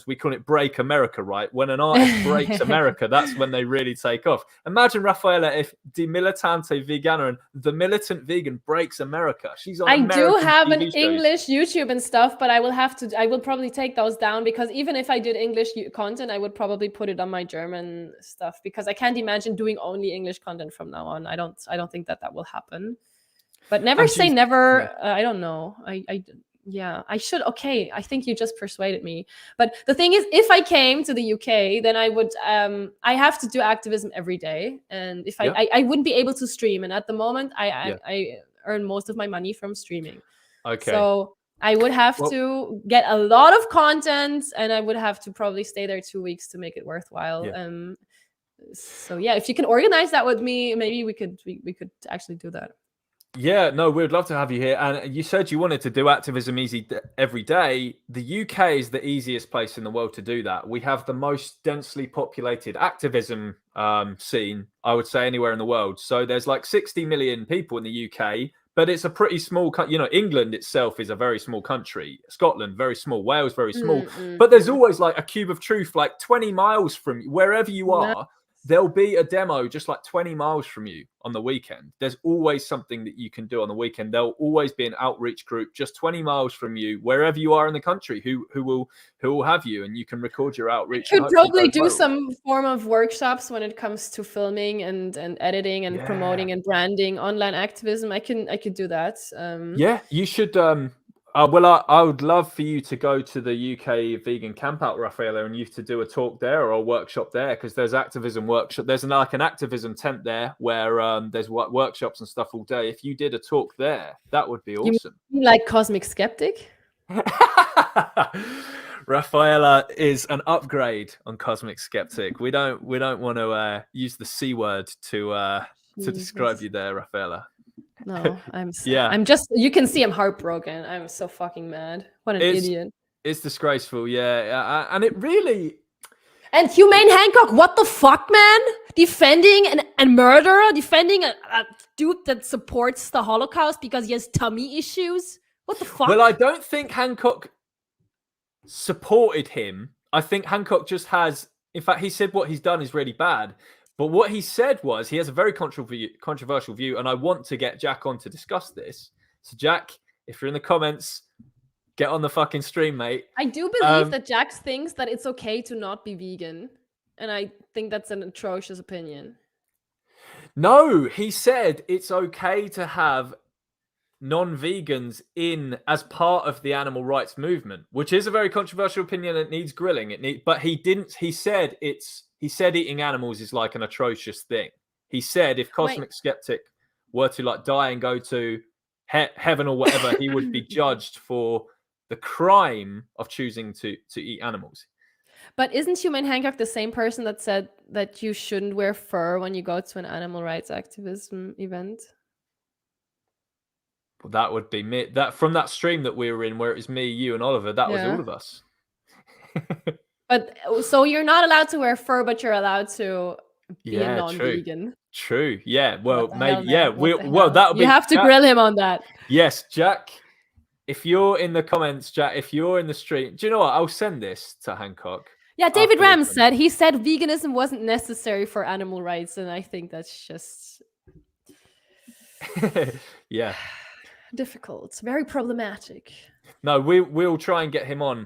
we call it break America, right? When an artist breaks America, that's when they really take off. Imagine, Raffaela, if Die Militante Veganerin, the Militant Vegan, breaks America. She's on American do have TV an shows. English YouTube and stuff, but I will probably take those down, because even if I did English content, I would probably put it on my German stuff, because I can't imagine doing only English content from now on. I don't think that will happen. But never say never. Yeah. I don't know. I should. Okay, I think you just persuaded me. But the thing is, if I came to the UK, then I would. I have to do activism every day, and if I wouldn't be able to stream. And at the moment, I earn most of my money from streaming. Okay. So I would have to get a lot of content, and I would have to probably stay there 2 weeks to make it worthwhile. Yeah. So yeah, if you can organize that with me, maybe we could actually do that. Yeah, no, we'd love to have you here. And you said you wanted to do activism every day. The UK is the easiest place in the world to do that. We have the most densely populated activism scene, I would say, anywhere in the world. So there's like 60 million people in the UK, but it's a pretty small country. England itself is a very small country. Scotland, very small. Wales, very small. But there's always like a cube of truth, like 20 miles from you, wherever you are. There'll be a demo just like 20 miles from you on the weekend. There's always something that you can do on the weekend. There'll always be an outreach group just 20 miles from you, wherever you are in the country, who will have you, and you can record your outreach. You could probably do some form of workshops when it comes to filming and editing and promoting and branding online activism. I could do that. Yeah, you should. Well, I would love for you to go to the UK vegan campout, Raffaela, and you to do a talk there or a workshop there, because there's activism workshop. There's like an activism tent there where there's workshops and stuff all day. If you did a talk there, that would be awesome. You mean like Cosmic Skeptic? Raffaela is an upgrade on Cosmic Skeptic. We don't want to use the C word to describe you there, Raffaela. No, I'm just, you can see I'm heartbroken. I'm so fucking mad. What an idiot. It's disgraceful, yeah. And it really... And Humane Hancock, what the fuck, man? Defending a murderer? Defending a dude that supports the Holocaust because he has tummy issues? What the fuck? Well, I don't think Hancock supported him. I think Hancock just has... In fact, he said what he's done is really bad. But what he said was he has a very controversial view, and I want to get Jack on to discuss this. So, Jack, if you're in the comments, get on the fucking stream, mate. I do believe that Jack thinks that it's okay to not be vegan, and I think that's an atrocious opinion. No, he said it's okay to have non-vegans in as part of the animal rights movement, which is a very controversial opinion. It needs grilling. But he didn't. He said eating animals is like an atrocious thing. He said if Cosmic Skeptic were to like die and go to heaven or whatever, he would be judged for the crime of choosing to eat animals. But isn't Humane Hancock the same person that said that you shouldn't wear fur when you go to an animal rights activism event? Well, that would be me. That from that stream that we were in, where it was me, you, and Oliver. That was all of us. But so you're not allowed to wear fur, but you're allowed to be a non-vegan. True. Yeah. Well, maybe. Hell, yeah. That would be. You have to grill him on that. Yes, Jack. If you're in the comments, Jack. If you're in the stream, do you know what? I'll send this to Hancock. Yeah, David Ram said veganism wasn't necessary for animal rights, and I think that's just difficult, very problematic. No, we'll try and get him on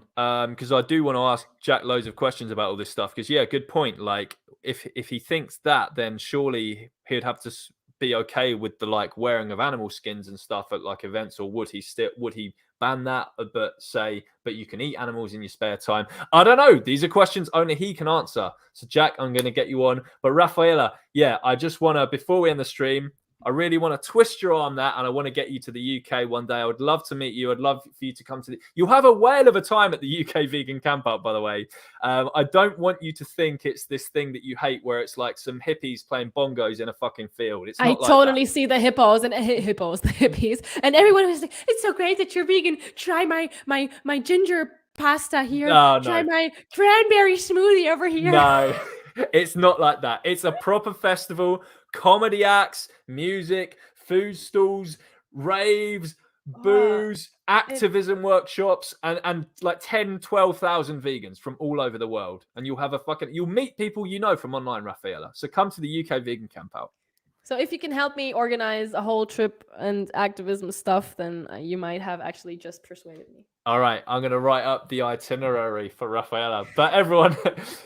because I do want to ask Jack loads of questions about all this stuff. Because good point. Like if he thinks that, then surely he'd have to be okay with the like wearing of animal skins and stuff at like events, or would he ban that? But you can eat animals in your spare time. I don't know. These are questions only he can answer. So Jack, I'm going to get you on. But Raffaela, I just want to, before we end the stream, I really want to twist your arm and I want to get you to the UK one day. I would love to meet you. I'd love for you to come to you'll have a whale of a time at the UK vegan campout, by the way. I don't want you to think it's this thing that you hate where it's like some hippies playing bongos in a fucking field. It's not like totally see the hippies. And everyone was like, it's so great that you're vegan. Try my ginger pasta here. Try my cranberry smoothie over here. No, it's not like that. It's a proper festival. Comedy acts, music, food stalls, raves, booze, activism workshops, and like 12,000 vegans from all over the world. And you'll meet people from online, Raffaela. So come to the UK vegan campout. So if you can help me organize a whole trip and activism stuff, then you might have actually just persuaded me. All right, I'm going to write up the itinerary for Raffaela. But everyone,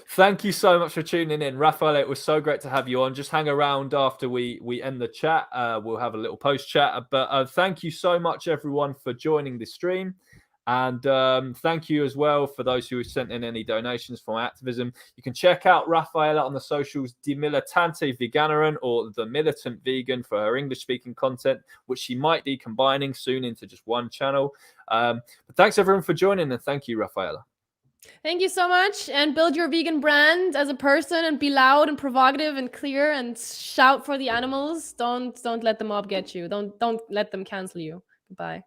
thank you so much for tuning in. Raffaela, it was so great to have you on. Just hang around after we end the chat. We'll have a little post chat. But thank you so much, everyone, for joining the stream. And thank you as well for those who have sent in any donations for my activism. You can check out Raffaela on the socials, Die Militante Veganerin, or The Militant Vegan for her English-speaking content, which she might be combining soon into just one channel. But thanks, everyone, for joining, and thank you, Raffaela. Thank you so much, and build your vegan brand as a person, and be loud and provocative and clear, and shout for the animals. Don't let the mob get you. Don't let them cancel you. Goodbye.